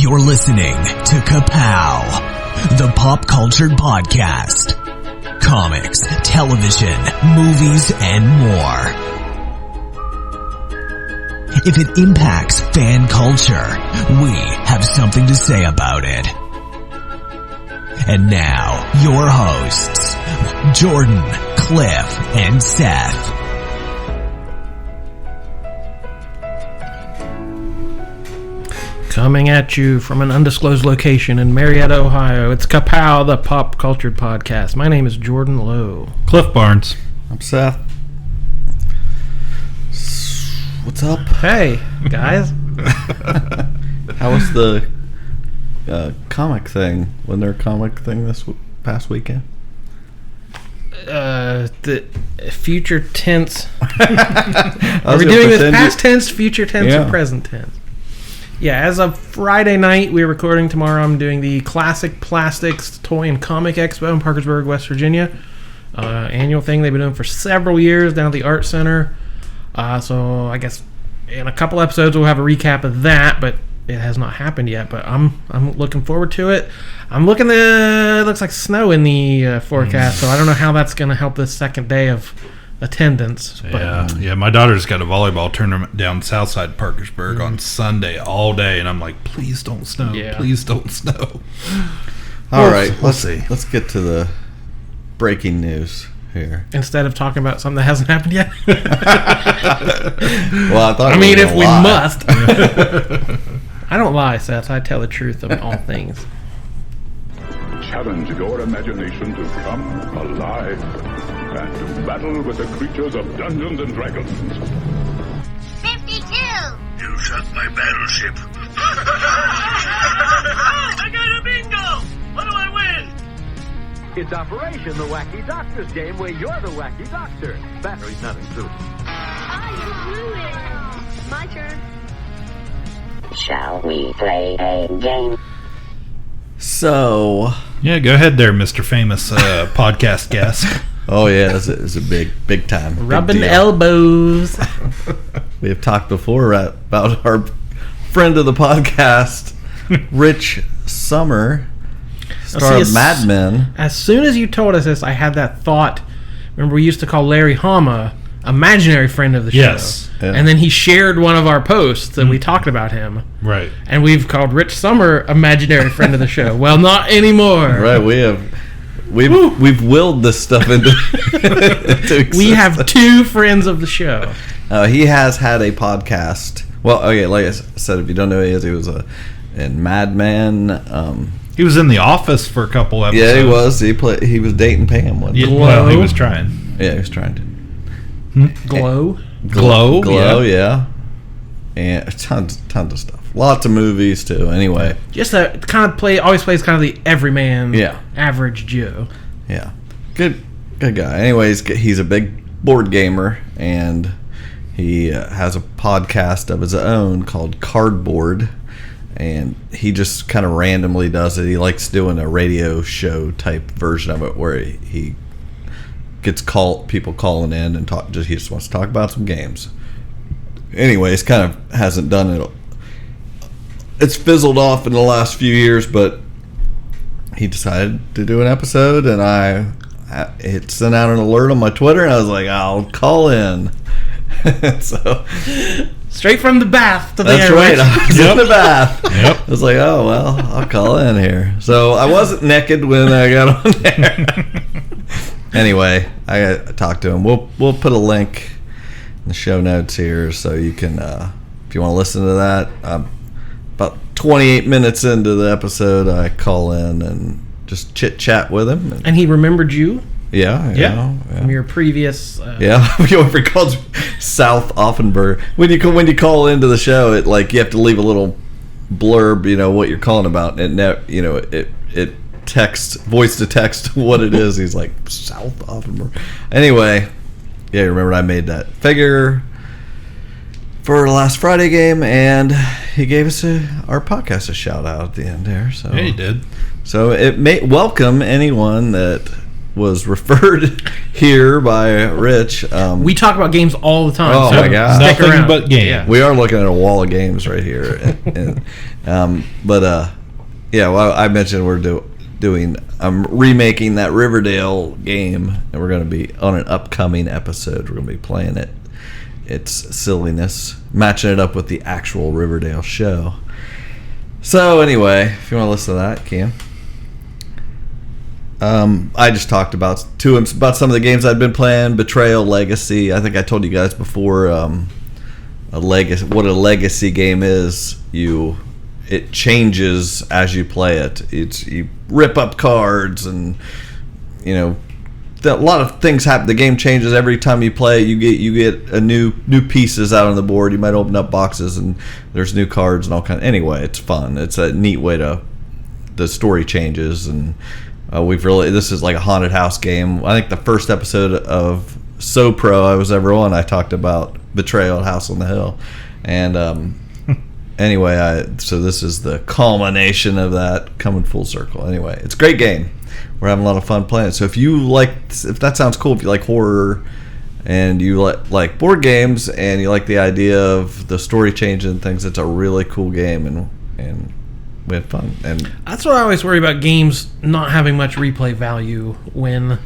You're listening to Ka-Pow, the pop culture podcast. Comics, television, movies, and more. If it impacts fan culture, we have something to say about it. And now, your hosts, Jordan, Cliff, and Seth. Coming at you from an undisclosed location in Marietta, Ohio, it's Ka-Pow, the pop culture podcast. My name is Jordan Lowe. Cliff Barnes. I'm Seth. What's up? Hey, guys. How was the comic thing? Wasn't there a comic thing this past weekend? The future tense. Are we doing this past tense, future tense, or present tense? Yeah, as of Friday night, we're recording. Tomorrow I'm doing the Classic Plastics Toy and Comic Expo in Parkersburg, West Virginia. Annual thing they've been doing for several years down at the Art Center. So I guess in a couple episodes we'll have a recap of that, but it has not happened yet. But I'm looking forward to it. I'm looking at, it looks like snow in the forecast, so I don't know how that's going to help this second day of attendance. But, yeah. My daughter's got a volleyball tournament down Southside Parkersburg on Sunday all day, and I'm like, please don't snow. Yeah. Please don't snow. All right, we'll see. Let's get to the breaking news here. Instead of talking about something that hasn't happened yet. Well, I mean, if we must. I don't lie, Seth. I tell the truth of all things. Challenge your imagination to come alive and to battle with the creatures of Dungeons and Dragons. 52! You shot my battleship. I got a bingo! What do I win? It's Operation the Wacky Doctor's game where you're the Wacky Doctor. Batteries not included. I blew it. My turn. Shall we play a game? So, Yeah, go ahead there, Mr. Famous podcast guest. oh yeah, it's a big time. big Rubbing deal. elbows. We have talked before about our friend of the podcast, Rich Sommer, star of Mad Men. As soon as you told us this, I had that thought. Remember, we used to call Larry Hama imaginary friend of the show. Yes. Yeah. And then he shared one of our posts, and we talked about him. Right. And we've called Rich Sommer imaginary friend of the show. Well, not anymore. Right, we've willed this stuff into existence. We have two friends of the show. He has had a podcast. Well, okay, like I said, if you don't know who he is, he was in Mad Men. He was in The Office for a couple episodes. Yeah, he was. He was dating Pam one. Yeah, Glow. well, he was trying. Yeah, he was trying to. Glow. Glow, yeah. And tons of stuff. Lots of movies too. Anyway, Just a kind of always plays kind of the everyman, Yeah. average Joe. yeah, good guy. Anyways, he's a big board gamer, and he has a podcast of his own called Cardboard, and he just kind of randomly does it. He likes doing a radio show type version of it where he gets people calling in and he just wants to talk about some games. Anyways, kind of hasn't done it. It's fizzled off in the last few years, but he decided to do an episode, and it sent out an alert on my Twitter, and I was like, I'll call in. So Straight from the bath to the that's airwaves. right. I was in the bath. Yep. I was like, oh well, I'll call in here. So I wasn't naked when I got on there. Anyway, I talked to him. We'll put a link in the show notes here, so you can, if you want to listen to that. About 28 minutes into the episode, I call in and just chit chat with him. And he remembered you Yeah. from your previous. Yeah, we called South Offenburg. When you call into the show, it you have to leave a little blurb, what you're calling about, and it text, voice to text what it is. He's like, South Offenburg. Anyway, yeah, remember I made that figure for the last Friday game, and he gave us our podcast a shout out at the end there. So Yeah, he did. So it may welcome anyone that was referred here by Rich. We talk about games all the time. Oh, so my God. stick Nothing around. but game. Yeah. We are looking at a wall of games right here. Well, I mentioned I'm remaking that Riverdale game, and we're going to be on an upcoming episode. We're going to be playing it. It's silliness, matching it up with the actual Riverdale show. So anyway, if you want to listen to that, you can. I just talked about some of the games I'd been playing. Betrayal, Legacy. I think I told you guys before what a legacy game is. It changes as you play it. You rip up cards, and a lot of things happen. The game changes every time you play. You get a new pieces out on the board. You might open up boxes and there's new cards and all kind. Anyway, it's fun. It's a neat way the story changes, and this is like a haunted house game. I think the first episode of So Pro I was ever on, I talked about Betrayal at House on the Hill, and anyway, so this is the culmination of that coming full circle. Anyway, it's a great game. We're having a lot of fun playing it. So if that sounds cool, if you like horror and you like board games and you like the idea of the story changing and things, it's a really cool game, and we had fun. And that's what I always worry about, games not having much replay value when,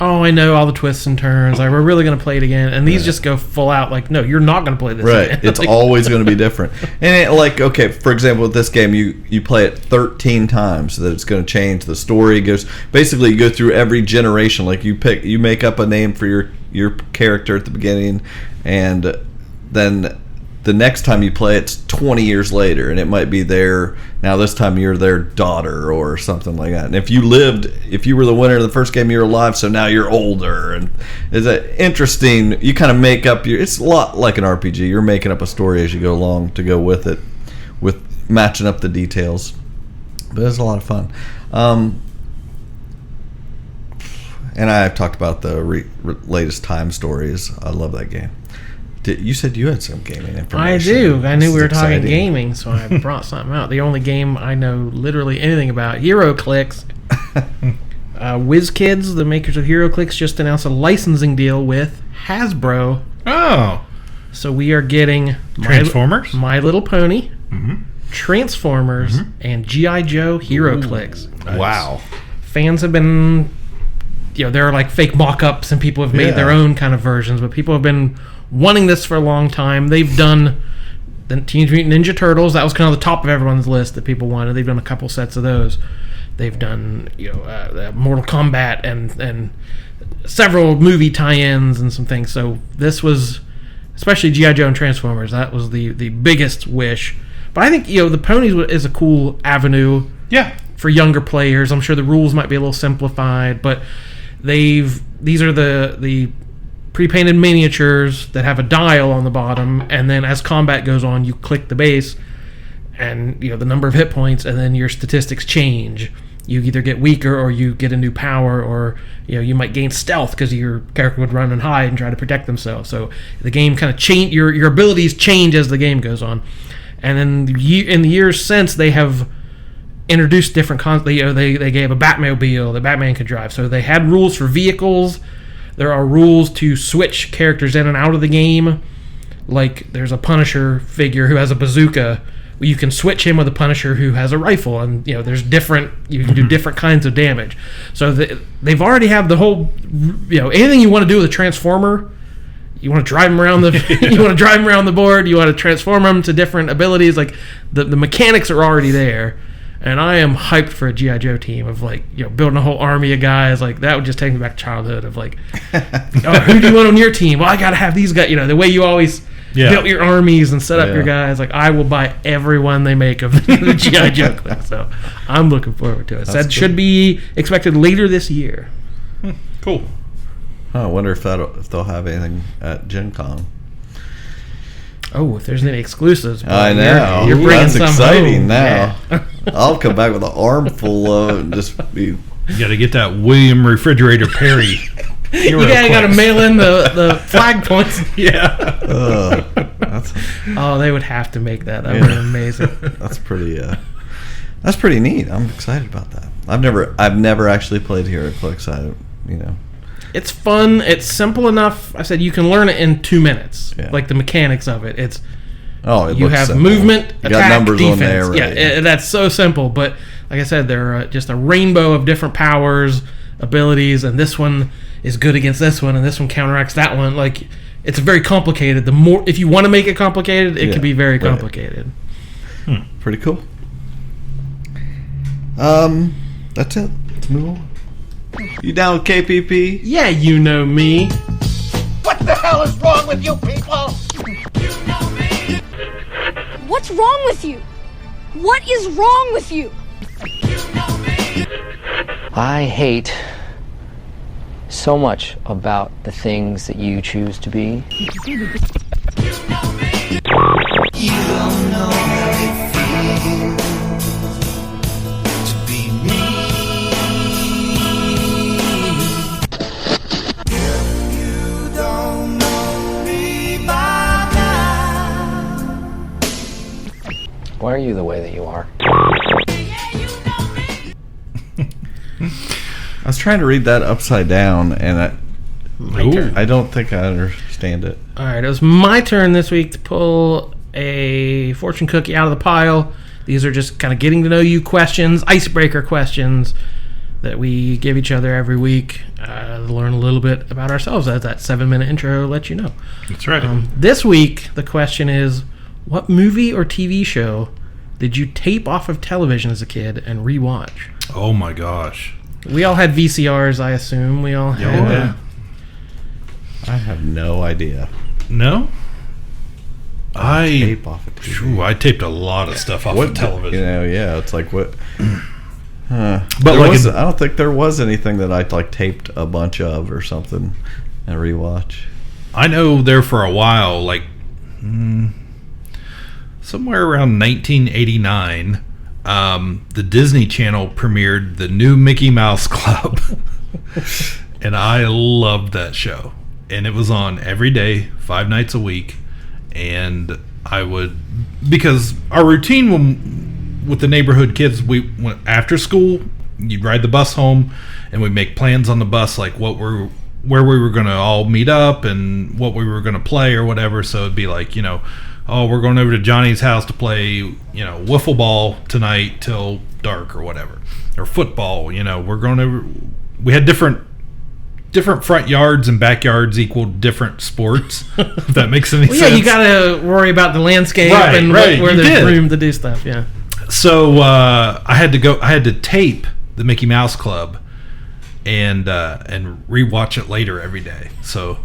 I know all the twists and turns. Like, we're really going to play it again. And these just go full out like, no, you're not going to play this again. Right. It's always going to be different. And for example, with this game, you play it 13 times, so that it's going to change. The story basically you go through every generation. Like, you make up a name for your character at the beginning, and then the next time you play, it's 20 years later, and it might be now this time you're their daughter or something like that. And if you were the winner of the first game, you're alive, so now you're older. And it's interesting. You kind of make up it's a lot like an RPG. You're making up a story as you go along to go with it, with matching up the details. But it's a lot of fun. And I've talked about the latest Time Stories. I love that game. You said you had some gaming information. I do. I knew we were talking gaming, so I brought something out. The only game I know literally anything about, HeroClix. WizKids, the makers of HeroClix, just announced a licensing deal with Hasbro. Oh. So we are getting Transformers, My Little Pony, Transformers, and G.I. Joe HeroClix. Nice. Wow. Fans have been, there are like fake mock-ups, and people have made their own kind of versions, but people have been wanting this for a long time. They've done the Teenage Mutant Ninja Turtles. That was kind of the top of everyone's list that people wanted. They've done a couple sets of those. They've done Mortal Kombat and several movie tie-ins and some things. So this was, especially G.I. Joe and Transformers, that was the biggest wish. But I think the ponies is a cool avenue. Yeah. For younger players. I'm sure the rules might be a little simplified, but these are the pre-painted miniatures that have a dial on the bottom, and then as combat goes on, you click the base, and the number of hit points, and then your statistics change. You either get weaker, or you get a new power, or you might gain stealth because your character would run and hide and try to protect themselves. So the game kind of change. Your abilities change as the game goes on, and in the years since, they have introduced different they gave a Batmobile that Batman could drive. So they had rules for vehicles. There are rules to switch characters in and out of the game. Like, there's a Punisher figure who has a bazooka. You can switch him with a Punisher who has a rifle, and there's you can do different kinds of damage. So they've already have the whole, anything you want to do with a Transformer. You want to drive them around the board. You want to transform them to different abilities. Like, the mechanics are already there. And I am hyped for a G.I. Joe team of building a whole army of guys. Like, that would just take me back to childhood of who do you want on your team? Well, I got to have these guys. The way you always built your armies and set up your guys. Like, I will buy every one they make of the G.I. Joe class. So I'm looking forward to it. So that should be expected later this year. Cool. I wonder if they'll have anything at Gen Con. Oh, if there's any exclusives. I know. You're bringing That's some exciting home. now. Yeah. I'll come back with an armful of just be. You got to get that William Refrigerator Perry. You got to mail in the flag points. Yeah. They would have to make that. That would be amazing. That's pretty neat. I'm excited about that. I've never actually played HeroClix. It's fun. It's simple enough. I said you can learn it in 2 minutes. Yeah. Like the mechanics of it. It's it you looks have simple. movement, You attack, got numbers defense. on there, right? Yeah, that's so simple. But like I said, there are just a rainbow of different powers, abilities, and this one is good against this one, and this one counteracts that one. Like it's very complicated. The more if you want to make it complicated, it can be very complicated. Right. Pretty cool. That's it. Let's move on. You down with KPP? Yeah, you know me. What the hell is wrong with you people? You know me. What's wrong with you? What is wrong with you? You know me. I hate so much about the things that you choose to be. You know me. You don't know how it feels to be me. If you don't know me by now. Why are you the way that you are? I was trying to read that upside down, and I don't think I understand it. All right, it was my turn this week to pull a fortune cookie out of the pile. These are just kind of getting to know you questions, icebreaker questions that we give each other every week to learn a little bit about ourselves, as that 7-minute intro lets you know. That's right. This week, the question is, what movie or TV show did you tape off of television as a kid and rewatch? Oh my gosh. We all had VCRs, I assume. We all had... Yeah. I have no idea. No? Tape off of TV. I taped a lot of stuff off of television. It's like what... But I don't think there was anything that I taped a bunch of or something and rewatch. I know there for a while, somewhere around 1989, the Disney Channel premiered the new Mickey Mouse Club, and I loved that show. And it was on every day, 5 nights a week, and I would, because our routine with the neighborhood kids, we went after school, you'd ride the bus home, and we'd make plans on the bus, like where we were going to all meet up and what we were going to play or whatever. So it'd be like, we're going over to Johnny's house to play, wiffle ball tonight till dark or whatever, or football. We're going over. We had different front yards and backyards equaled different sports. If that makes any sense. Yeah, you got to worry about the landscape and where there's room to do stuff. Yeah. So I had to tape the Mickey Mouse Club and rewatch it later every day. So.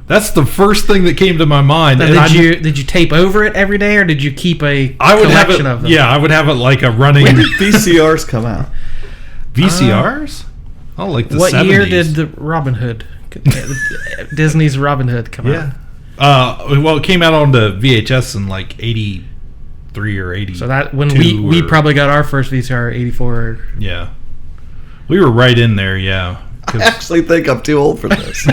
That's the first thing that came to my mind. Now, did you tape over it every day, or did you keep a collection of them? Yeah, I would have it like a running... When did VCRs come out? VCRs? Like the 70s. What year did the Robin Hood, Disney's Robin Hood come out? Well, it came out on the VHS in 83 or 80. So that when we probably got our first VCR 84. Yeah. We were right in there, yeah. I actually think I'm too old for this.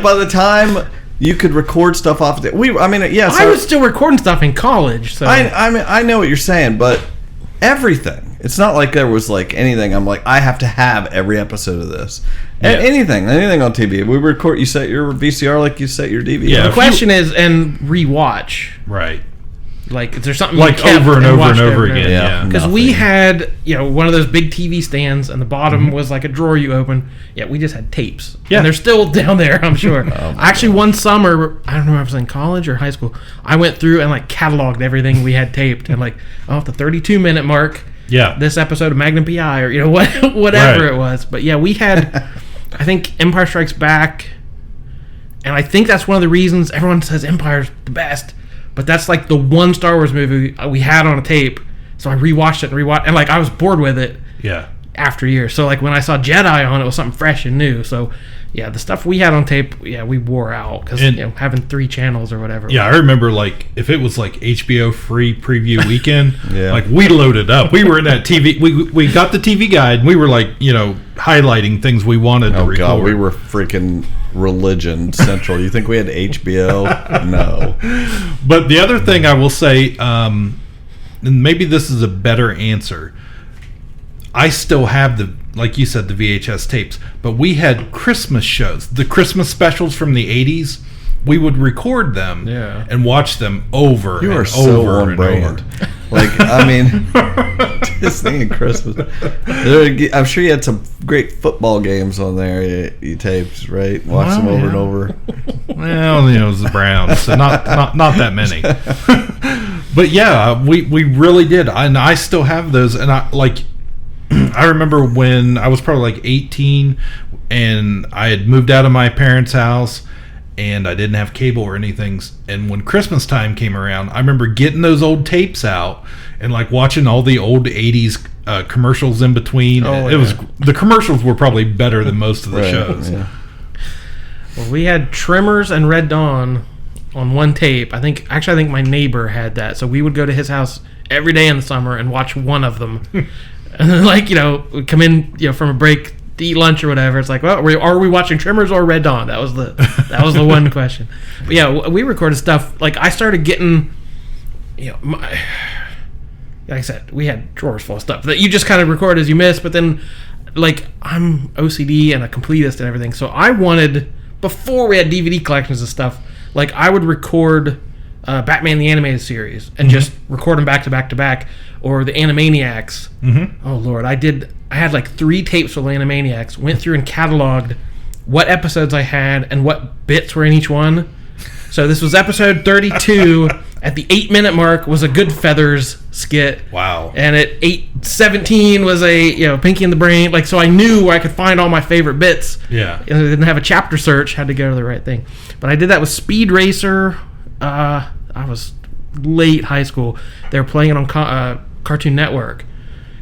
By the time you could record stuff off the... I was still recording stuff in college, so... I know what you're saying, but everything. It's not like there was anything. I'm I have to have every episode of this. Yeah. Anything on TV. We record. You set your VCR like you set your DVD. Yeah. The question is, and rewatch. Right. Is there something over and over and over again? Yeah. Because we had, one of those big TV stands, and the bottom was like a drawer you open. Yeah, we just had tapes. Yeah. And they're still down there, I'm sure. Actually, one summer, I don't know if I was in college or high school, I went through and cataloged everything we had taped, and at the 32-minute mark, this episode of Magnum P.I. or whatever it was. But yeah, we had, I think, Empire Strikes Back, and I think that's one of the reasons everyone says Empire's the best. But that's the one Star Wars movie we had on a tape, so I rewatched it and I was bored with it. Yeah. After years, so when I saw Jedi on, it was something fresh and new. So yeah, the stuff we had on tape, we wore out because having 3 channels or whatever. Yeah, I remember if it was HBO free preview weekend, we loaded up. We were in that TV. We got the TV guide and we were highlighting things we wanted to record. God, we were freaking Religion Central. You think we had HBO? No. But the other thing I will say, and maybe this is a better answer, I still have like you said, the VHS tapes, but we had Christmas shows, the Christmas specials from the 80s. We would record them and watch them over you and are so over on and brand. over. Like, I mean, Disney and Christmas. I'm sure you had some great football games on there. You taped, right? Watch them over and over. Well, it was the Browns, so not that many. But yeah, we really did, and I still have those. And I remember when I was probably like 18, and I had moved out of my parents' house. And I didn't have cable or anything. And when Christmas time came around, I remember getting those old tapes out and like watching all the old 80s commercials in between. Was the commercials were probably better than most of the shows. Yeah. Well, we had Tremors and Red Dawn on one tape. I think my neighbor had that. So we would go to his house every day in the summer and watch one of them. And then, like, we'd come in, from a break to eat lunch or whatever. It's like, well, are we watching Tremors or Red Dawn? That was the one question. But yeah, we recorded stuff. Like, I started getting, like I said, we had drawers full of stuff that you just kind of record as you miss. But then, like, I'm OCD and a completist and everything, so I wanted, before we had DVD collections and stuff, like, I would record Batman the Animated Series and just record them back to back to back, or the Animaniacs. Oh Lord, I had like 3 tapes with Animaniacs, went through and cataloged what episodes I had and what bits were in each one. So this was episode 32. At the 8-minute mark was a Good Feathers skit. Wow. And at 8:17 was a Pinky and the Brain. Like, so I knew where I could find all my favorite bits. Yeah. And I didn't have a chapter search, had to go to the right thing. But I did that with Speed Racer. I was late high school. They were playing it on Cartoon Network.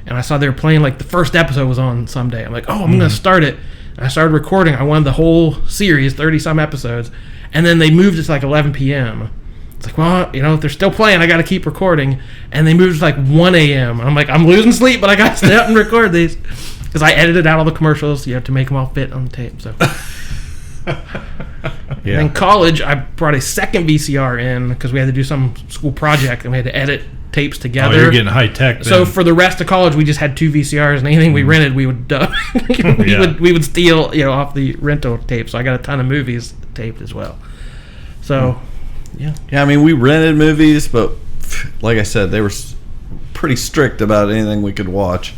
And I saw they were playing, like, the first episode was on someday. I'm like, oh, I'm going to start it. And I started recording. I wanted the whole series, 30-some episodes. And then they moved it to, like, 11 p.m. It's like, well, if they're still playing, I got to keep recording. And they moved it to, like, 1 a.m. And I'm like, I'm losing sleep, but I got to stay up and record these. Because I edited out all the commercials, to make them all fit on the tape. So. Yeah. And in college, I brought a second VCR in because we had to do some school project and we had to edit tapes together. Oh, you're getting high tech. So for the rest of college, we just had 2 VCRs, and anything we rented, we would we would steal off the rental tape. So I got a ton of movies taped as well. So yeah. I mean, we rented movies, but like I said, they were pretty strict about anything we could watch,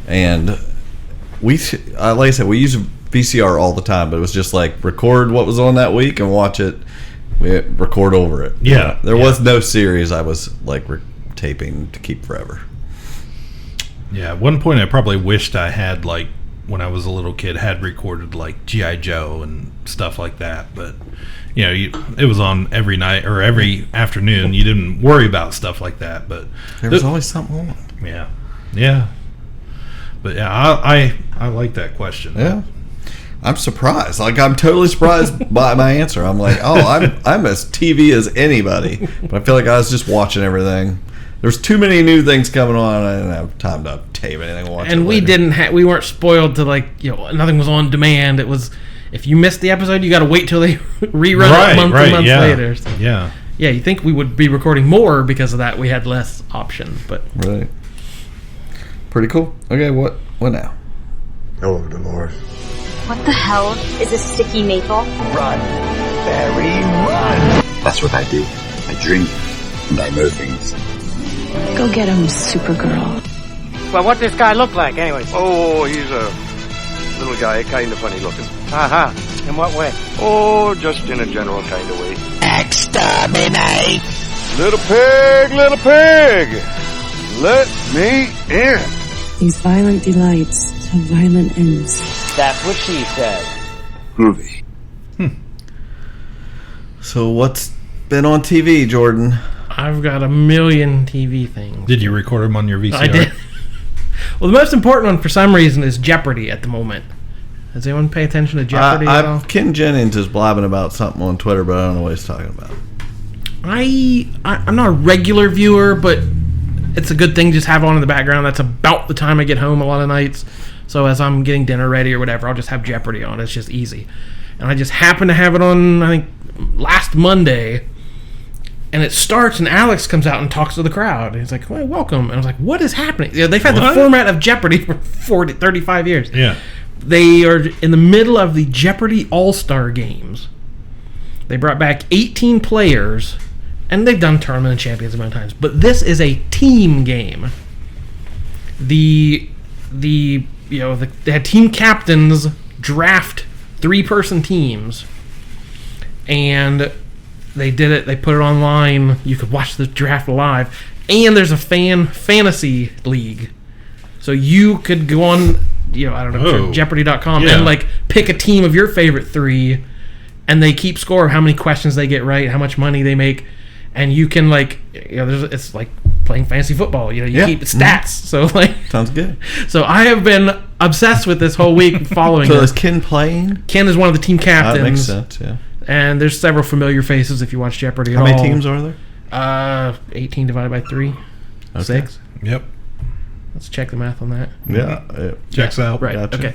and we use VCR all the time, but it was just like record what was on that week and watch it. We record over it. Yeah, there was no series I was like taping to keep forever. Yeah, at one point I probably wished I had, like, when I was a little kid, had recorded like G.I. Joe and stuff like that, but it was on every night or every afternoon. You didn't worry about stuff like that, but there was always something on. Yeah. But yeah, I like that question. Yeah. I'm surprised. Like, I'm totally surprised by my answer. I'm like, oh, I'm as TV as anybody. But I feel like I was just watching everything. There's too many new things coming on. I didn't have time to tape anything. And we weren't spoiled to, like, nothing was on demand. It was, if you missed the episode, you got to wait till they rerun it months later. So, yeah, you think we would be recording more because of that. We had less options, but right. Pretty cool. Okay, what now? Oh, Dolores. What the hell is a sticky maple? Run, Barry, run! That's what I do. I dream and I know things. Go get him, Supergirl. Well, what this guy look like, anyway? Oh, he's a little guy, kind of funny looking. Uh-huh. In what way? Oh, just in a general kind of way. Exterminate! Little pig, let me in. These violent delights have violent ends. That's what she said. Groovy. So what's been on TV, Jordan? I've got a million TV things. Did you record them on your VCR? I did. Well, the most important one for some reason is Jeopardy at the moment. Does anyone pay attention to Jeopardy at all? Ken Jennings is blabbing about something on Twitter, but I don't know what he's talking about. I'm not a regular viewer, but it's a good thing to just have on in the background. That's about the time I get home a lot of nights. So as I'm getting dinner ready or whatever, I'll just have Jeopardy on. It's just easy. And I just happened to have it on, I think, last Monday. And it starts, and Alex comes out and talks to the crowd. And he's like, well, welcome. And I was like, what is happening? They've had the format of Jeopardy for 35 years. Yeah. They are in the middle of the Jeopardy All-Star Games. They brought back 18 players, and they've done Tournament of Champions a million times. But this is a team game. They had team captains draft 3-person teams, and they did it. They put it online. You could watch the draft live, and there's a fantasy league, so you could go on, I don't know, Jeopardy.com and like pick a team of your favorite 3, and they keep score of how many questions they get right, how much money they make, and you can it's like playing fantasy football. You keep stats. So sounds good. So I have been obsessed with this whole week following. So is Ken playing? Ken is one of the team captains. That makes sense. Yeah. And there's several familiar faces if you watch Jeopardy. How many teams are there? 18 divided by 3. Okay. 6. Yep. Let's check the math on that. Yeah. Checks out. Right. Gotcha.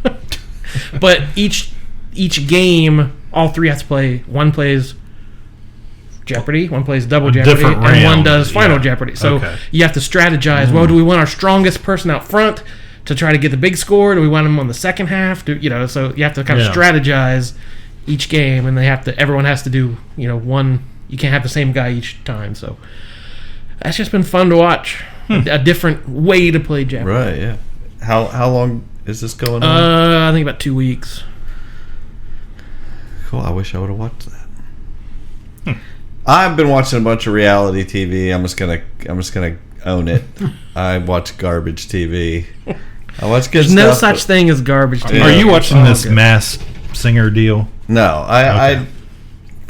Okay. But each game, all 3 have to play. One plays Jeopardy, one plays Double Jeopardy, and one does Final Jeopardy. So you have to strategize. Well, do we want our strongest person out front to try to get the big score? Do we want them on the second half? So you have to kind of strategize each game, and everyone has to do one. You can't have the same guy each time. So that's just been fun to watch. A different way to play Jeopardy. Right. Yeah. How long is this going on? I think about 2 weeks. Cool. I wish I would have watched that. I've been watching a bunch of reality TV. I'm just gonna own it. I watch garbage TV. I watch good There's stuff. no such thing as garbage TV. Are you watching this Masked Singer deal? No, I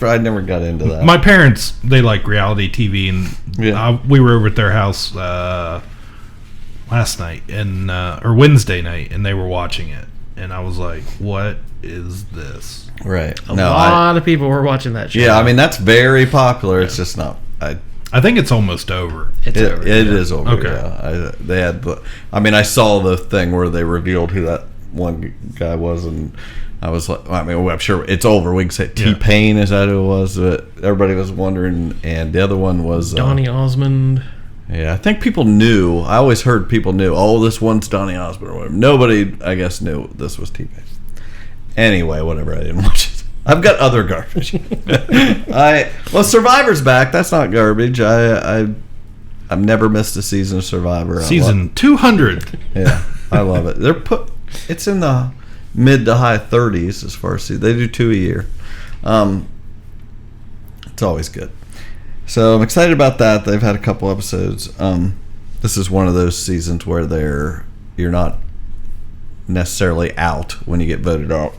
never got into that. My parents, they like reality TV, and we were over at their house last night or Wednesday night, and they were watching it, and I was like, "What is this?" Right. A lot of people were watching that show. Yeah, I mean that's very popular. It's just not. I think it's almost over. It is over. Okay. Yeah. They had. I saw the thing where they revealed who that one guy was, and I was like, I'm sure it's over. We can say T-Pain, is that who it was? But everybody was wondering, and the other one was Donny Osmond. Yeah, I think people knew. I always heard people knew. Oh, this one's Donny Osmond or whatever. Nobody, I guess, knew this was T-Pain. Anyway, whatever. I didn't watch it. I've got other garbage. Survivor's back. That's not garbage. I've never missed a season of Survivor. Season 200. Yeah, I love it. It's in the mid to high 30s as far as they do 2 a year. It's always good. So I'm excited about that. They've had a couple episodes. This is one of those seasons where you're not necessarily out when you get voted out.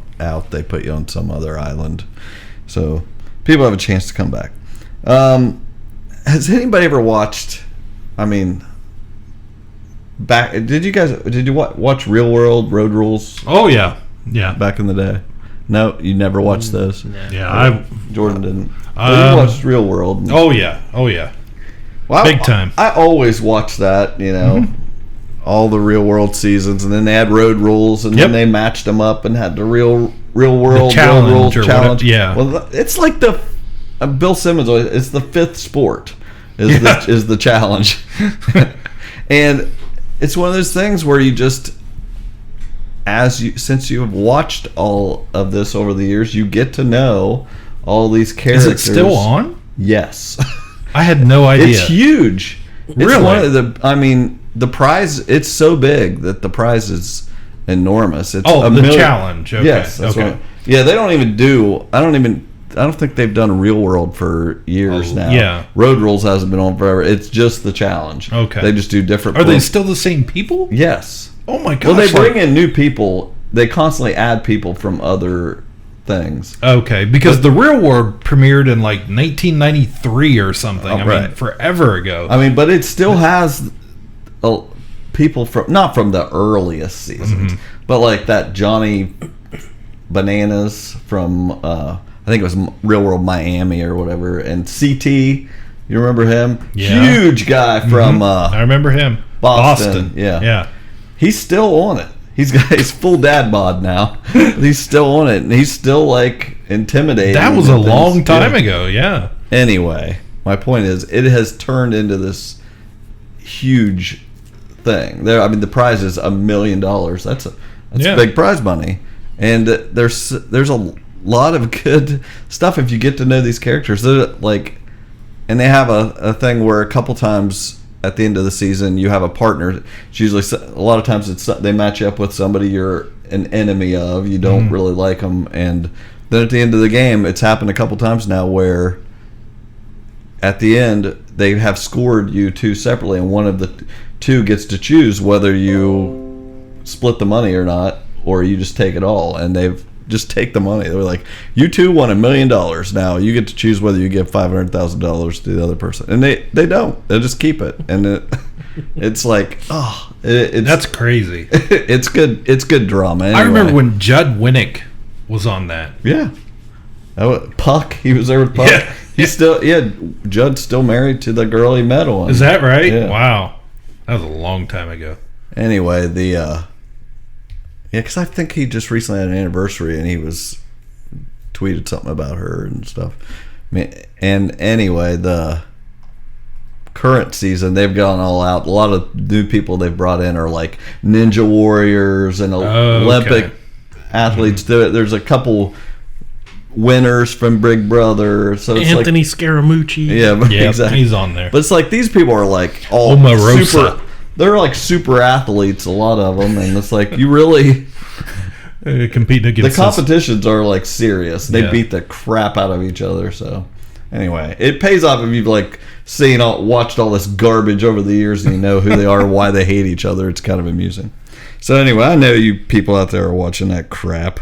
They put you on some other island, so people have a chance to come back. Has anybody ever watched? Did you watch Real World Road Rules? Oh yeah. Back in the day. No, you never watched those. No. Yeah, Jordan didn't. You watched Real World. Oh yeah. Well, big time. I always watched that. All the Real World seasons, and then they had Road Rules, and then they matched them up and had the Real World challenge. Challenge. Yeah. Well, it's like the Bill Simmons. It's the fifth sport. Is the challenge, and it's one of those things where you just, since you have watched all of this over the years, you get to know all these characters. Is it still on? Yes. I had no idea. It's huge. Really? It's one of the prize, it's so big that the prize is enormous. It's the challenge. Okay. Yes. That's okay. They don't even do. I don't think they've done Real World for years now. Yeah. Road Rules hasn't been on forever. It's just the challenge. Okay. They just do different. Are they still the same people? Yes. Oh my gosh. Well, they bring in new people. They constantly add people from other things. Okay, because the Real World premiered in like 1993 or something. I mean, forever ago. But it still has people not from the earliest seasons, but like that Johnny Bananas from I think it was Real World Miami or whatever, and CT. You remember him? Yeah. Huge guy from I remember him. Boston. Yeah. He's still on it. He's got his full dad bod now. He's still on it, and he's still like intimidating. That was a long time ago. Yeah. Anyway, my point is, it has turned into this huge thing. The prize is $1 million. That's big prize money, and there's a lot of good stuff if you get to know these characters. They're like, and they have a thing where a couple times at the end of the season you have a partner. It's usually a lot of times they match you up with somebody you're an enemy of. You don't really like them, and then at the end of the game, it's happened a couple times now where at the end they have scored you two separately, and one of the two gets to choose whether you split the money or not, or you just take it all. And they've just take the money. They're like, you two won $1 million. Now you get to choose whether you give $500,000 to the other person, and they don't. They just keep it, and it's like, that's crazy. It's good. It's good drama. Anyway. I remember when Judd Winnick was on that. Yeah, Puck. He was there with Puck. Yeah. He's still Judd's still married to the girl he met on. Is that right? Yeah. Wow, that was a long time ago. Anyway, because I think he just recently had an anniversary, and he tweeted something about her and stuff. And anyway, the current season, they've gone all out. A lot of new people they've brought in are like Ninja Warriors and Olympic athletes. There's a couple winners from Big Brother. So it's Anthony Scaramucci. Yeah, exactly. He's on there. But it's like these people are like all super. They're like super athletes, a lot of them, and it's like you really competing against. The competitions are like serious. They beat the crap out of each other. So anyway, it pays off if you've like watched all this garbage over the years, and you know who they are, why they hate each other. It's kind of amusing. So anyway, I know you people out there are watching that crap,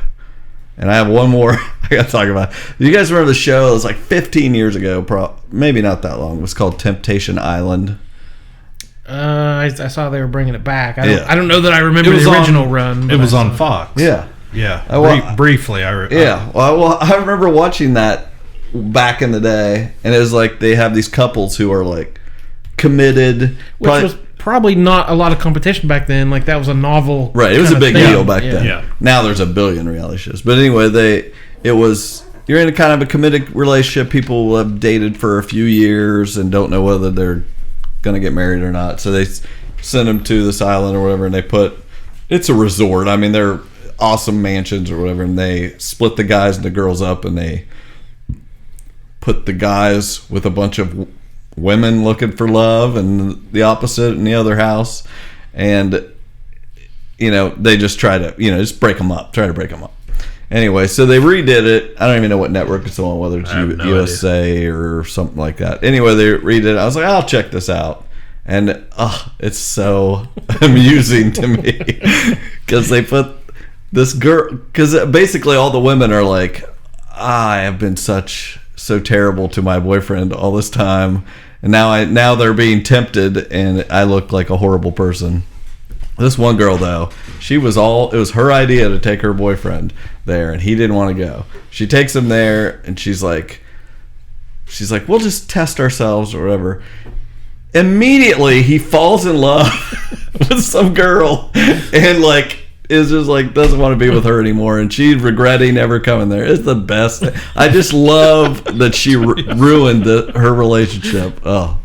and I have one more I got to talk about. You guys remember the show? It was like 15 years ago, maybe not that long. It was called Temptation Island. I saw they were bringing it back. I don't know that I remember the original run. It was on Fox. Yeah. Briefly. I remember watching that back in the day, and it was like they have these couples who are like committed. Which was probably not a lot of competition back then. Like that was a novel. Right. It was a big deal back then. Yeah. Now there's a billion reality shows. But anyway, you're in a kind of a committed relationship. People have dated for a few years and don't know whether they're going to get married or not, so they send them to this island or whatever, and it's a resort. I mean, they're awesome mansions or whatever, and they split the guys and the girls up, and they put the guys with a bunch of women looking for love and the opposite in the other house, and they just try to just try to break them up. Anyway, so they redid it. I don't even know what network it's on, whether it's USA idea. Or something like that. Anyway, they redid it. I was like, I'll check this out. And it's so amusing to me. Because they put this girl... Because basically all the women are like, I have been so terrible to my boyfriend all this time. And now they're being tempted, and I look like a horrible person. This one girl, though, it was her idea to take her boyfriend there, and he didn't want to go. She takes him there, and she's like, we'll just test ourselves or whatever. Immediately, he falls in love with some girl, and is just doesn't want to be with her anymore, and she's regretting ever coming there. It's the best. I just love that she ruined her relationship. Oh.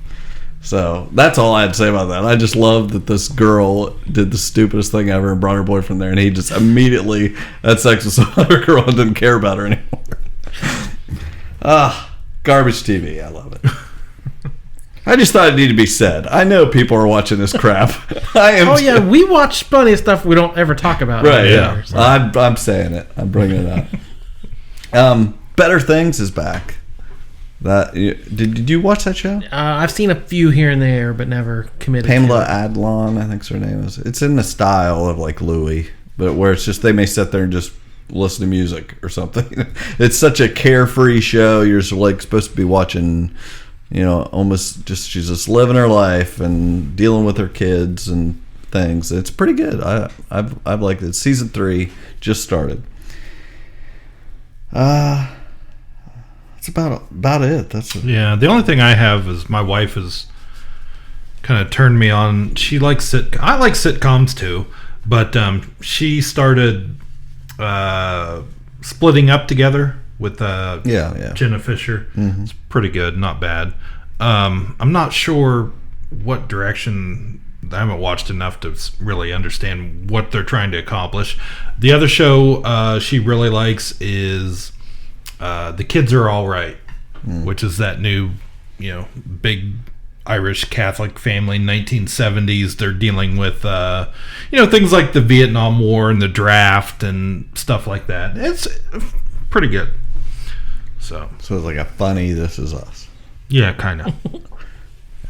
So that's all I had to say about that. I just love that this girl did the stupidest thing ever and brought her boyfriend there, and he just immediately had sex with some other girl and didn't care about her anymore. Garbage TV. I love it. I just thought it needed to be said. I know people are watching this crap. We watch plenty of stuff we don't ever talk about. Right, yeah. So. I'm saying it. I'm bringing it up. Better Things is back. Did you watch that show? I've seen a few here and there, but never committed. Pamela Adlon, I think her name is. It's in the style of like Louis, but where it's just they may sit there and just listen to music or something. It's such a carefree show. You're supposed to be watching, almost just she's just living her life and dealing with her kids and things. It's pretty good. I've liked it. Season 3 just started. That's about it. The only thing I have is my wife has kind of turned me on. She likes I like sitcoms too, but she started splitting up together with Jenna Fisher. Mm-hmm. It's pretty good, not bad. I'm not sure what direction. I haven't watched enough to really understand what they're trying to accomplish. The other show she really likes is The Kids Are All Right, which is that new, big Irish Catholic family, 1970s. They're dealing with, things like the Vietnam War and the draft and stuff like that. It's pretty good. So it's like a funny This Is Us. Yeah, kind of.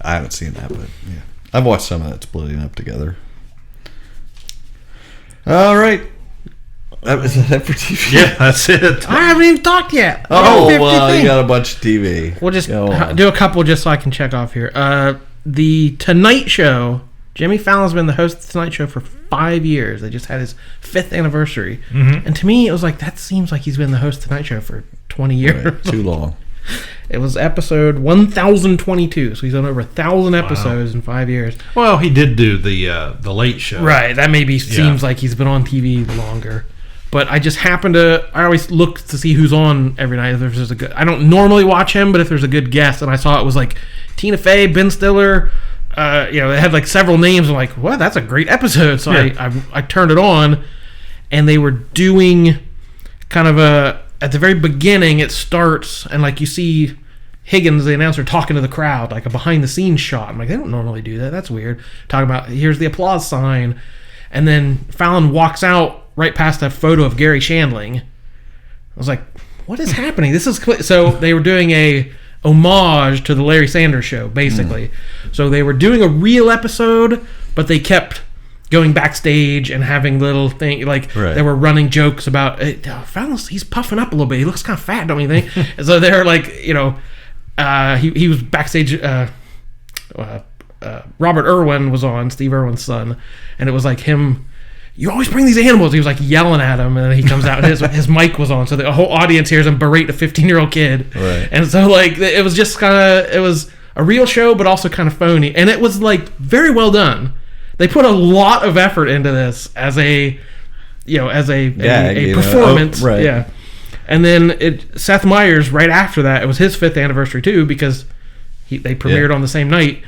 I haven't seen that, but yeah. I've watched some of that splitting up together. All right. Is that for TV? Yeah, that's it. I haven't even talked yet. Oh, well, you got a bunch of TV. We'll just do a couple just so I can check off here. The Tonight Show. Jimmy Fallon's been the host of The Tonight Show for 5 years. They just had his 5th anniversary. Mm-hmm. And to me, it was like, that seems like he's been the host of The Tonight Show for 20 years. Right, too long. It was episode 1022, so he's done over 1,000 episodes in 5 years. Well, he did do the Late Show. Right, that maybe seems like he's been on TV longer. But I just happen to... I always look to see who's on every night. If there's a good... I don't normally watch him, but if there's a good guest, and I saw it was like Tina Fey, Ben Stiller... it had like several names. I'm like, well, that's a great episode. So I turned it on, and they were doing kind of at the very beginning, it starts, and like you see Higgins, the announcer, talking to the crowd, like a behind the scenes shot. I'm like, they don't normally do that. That's weird. Talking about, here's the applause sign. And then Fallon walks out right past that photo of Gary Shandling. I was like, what is happening? This is so they were doing a homage to the Larry Sanders Show, basically. So they were doing a real episode, but they kept going backstage and having little things, like they were running jokes about Fallon's, he's puffing up a little bit. He looks kind of fat, don't you think? And so they're like, he was backstage. Robert Irwin was on, Steve Irwin's son, and it was like him. You always bring these animals. He was like yelling at him, and then he comes out and his mic was on, so the whole audience hears him berate a 15-year-old kid. Right. And so like it was just kind of, it was a real show, but also kind of phony, and it was like very well done. They put a lot of effort into this as a performance. Right. Yeah. And then Seth Meyers right after that, it was his 5th anniversary too, because they premiered on the same night.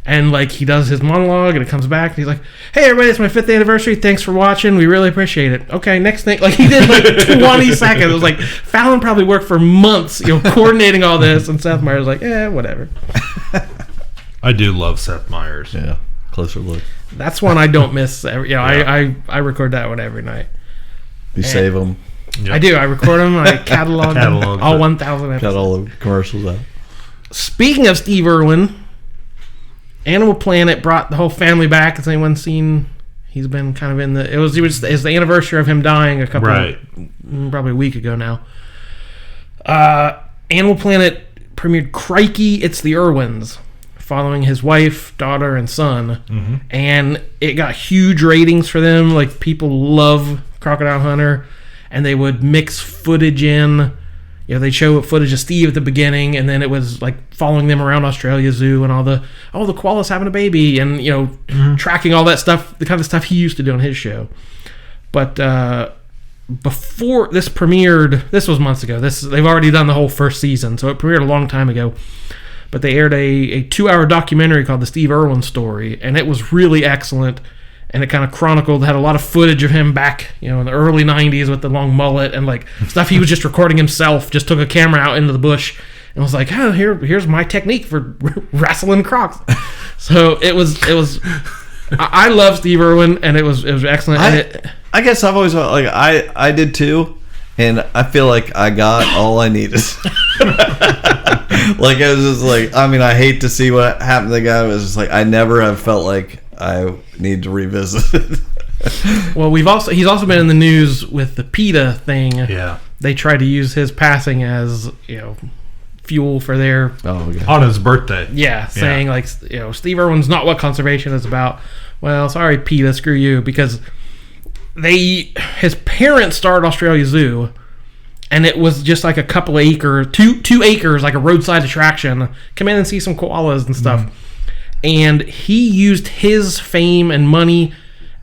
And like he does his monologue, and it comes back, and he's like, "Hey everybody, it's my 5th anniversary. Thanks for watching. We really appreciate it." Okay, next thing. Like he did like 20 seconds. It was like Fallon probably worked for months, coordinating all this, and Seth Meyers was like, whatever. I do love Seth Meyers. Yeah, closer look. That's one I don't miss. I record that one every night. You save them. Yep. I do. I record them. I catalog them, all 1,000 episodes. Cut all the commercials out. Speaking of Steve Irwin, Animal Planet brought the whole family back. Has anyone seen? He's been kind of in the. It's the anniversary of him dying probably a week ago now. Animal Planet premiered Crikey, It's the Irwins, following his wife, daughter, and son, and it got huge ratings for them. Like people love Crocodile Hunter, and they would mix footage in. They show footage of Steve at the beginning, and then it was like following them around Australia Zoo and all the koalas having a baby, and tracking all that stuff, the kind of stuff he used to do on his show. But before this premiered, this was months ago. They've already done the whole first season, so it premiered a long time ago. But they aired a 2-hour documentary called The Steve Irwin Story, and it was really excellent. And it kind of had a lot of footage of him back, in the early 90s with the long mullet and like stuff he was just recording himself. Just took a camera out into the bush and was like, "Oh, here's my technique for wrestling crocs." So it was. I love Steve Irwin, and it was excellent. I guess I've always like I did too, and I feel like I got all I needed. Like it was just like, I hate to see what happened to the guy. It was just like I never have felt like I need to revisit it. Well, he's also been in the news with the PETA thing. Yeah, they tried to use his passing as fuel for their on his birthday. Yeah, saying like Steve Irwin's not what conservation is about. Well, sorry PETA, screw you, because his parents started Australia Zoo, and it was just like a couple of acres, 2 acres, like a roadside attraction. Come in and see some koalas and stuff. And he used his fame and money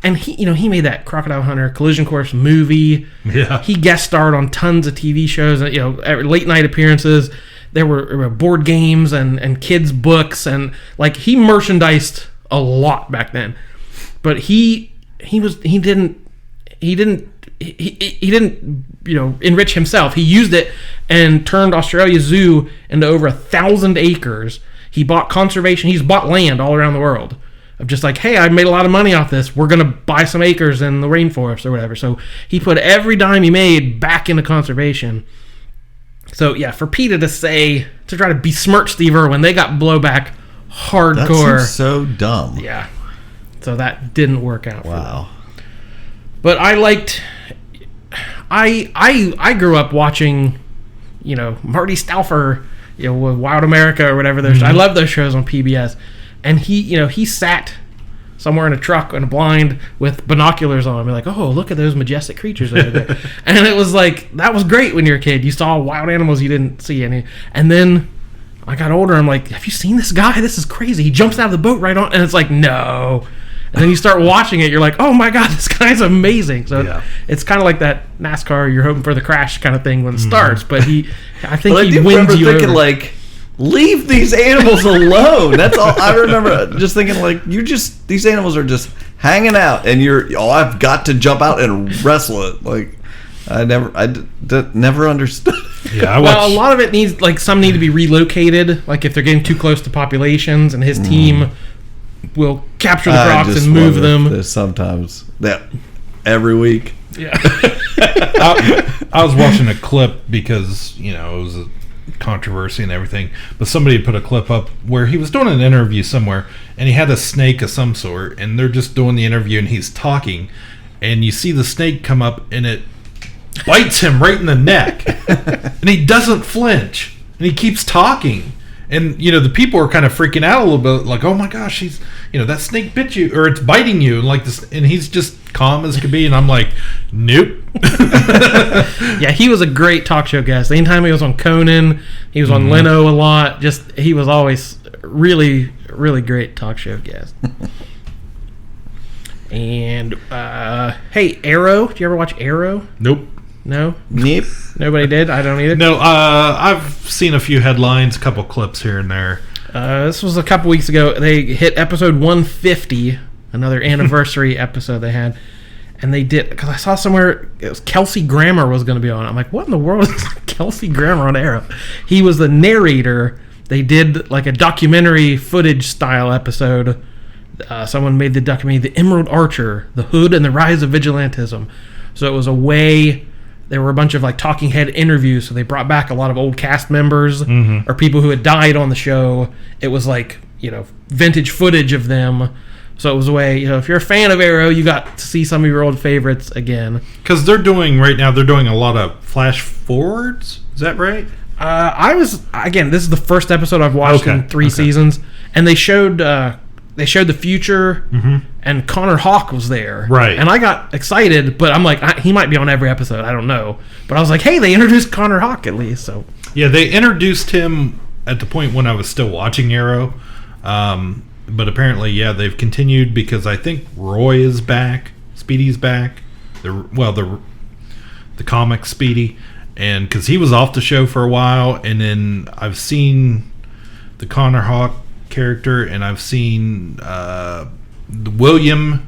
And he made that Crocodile Hunter Collision Course movie. Yeah. He guest starred on tons of TV shows, late night appearances. There were board games and kids' books, and like he merchandised a lot back then. But he didn't enrich himself. He used it and turned Australia Zoo into over 1,000 acres. He bought conservation. He's bought land all around the world. Of just like, hey, I made a lot of money off this. We're going to buy some acres in the rainforest or whatever. So he put every dime he made back into conservation. So, yeah, for PETA to try to besmirch Steve Irwin, they got blowback hardcore. That seems so dumb. Yeah. So that didn't work out for them. But I grew up watching, Marty Stauffer, with Wild America or whatever. I love those shows on PBS. And he sat somewhere in a truck in a blind with binoculars on. Be like, oh, look at those majestic creatures over there. And it was like, that was great when you were a kid. You saw wild animals you didn't see any. And then I got older. I'm like, have you seen this guy? This is crazy. He jumps out of the boat right on. And it's like, no. And then you start watching it. You're like, oh my God, this guy's amazing. So it's kind of like that NASCAR, you're hoping for the crash kind of thing when it starts. But I think he wins you over. Like, leave these animals alone. That's all I remember. Just thinking, like, these animals are just hanging out, and I've got to jump out and wrestle it. Like, I never understood. Yeah, a lot of it needs, like, some need to be relocated. Like, if they're getting too close to populations, and his team will capture the crocs and move them. Sometimes every week. Yeah. I was watching a clip because it was a controversy and everything, but somebody put a clip up where he was doing an interview somewhere, and he had a snake of some sort, and they're just doing the interview, and he's talking, and you see the snake come up, and it bites him right in the neck, and he doesn't flinch, and he keeps talking. And, the people are kind of freaking out a little bit, like, oh my gosh, that snake bit you, or it's biting you, and like this, and he's just calm as could be, and I'm like, nope. Yeah, he was a great talk show guest. Anytime he was on Conan, he was on Leno a lot. He was always really, really great talk show guest. And, hey, Arrow, did you ever watch Arrow? Nope. No? Nope. Nobody did? I don't either? No, I've seen a few headlines, a couple clips here and there. This was a couple weeks ago. They hit episode 150, another anniversary episode they had. And they did, because I saw somewhere, it was Kelsey Grammer was going to be on it. I'm like, what in the world is Kelsey Grammer on Arrow? He was the narrator. They did like a documentary footage style episode. Someone made the documentary, The Emerald Archer, The Hood and the Rise of Vigilantism. So it was a way... There were a bunch of like talking head interviews, so they brought back a lot of old cast members or people who had died on the show. It was like, vintage footage of them. So it was a way, if you're a fan of Arrow, you got to see some of your old favorites again. Because they're doing a lot of flash forwards. Is that right? This is the first episode I've watched in 3 seasons, and they showed the future, and Connor Hawke was there. Right. And I got excited, but I'm like, he might be on every episode. I don't know. But I was like, hey, they introduced Connor Hawke at least. So yeah, they introduced him at the point when I was still watching Arrow. But apparently, they've continued because I think Roy is back. Speedy's back. The comic Speedy. And because he was off the show for a while. And then I've seen the Connor Hawke character, and I've seen William,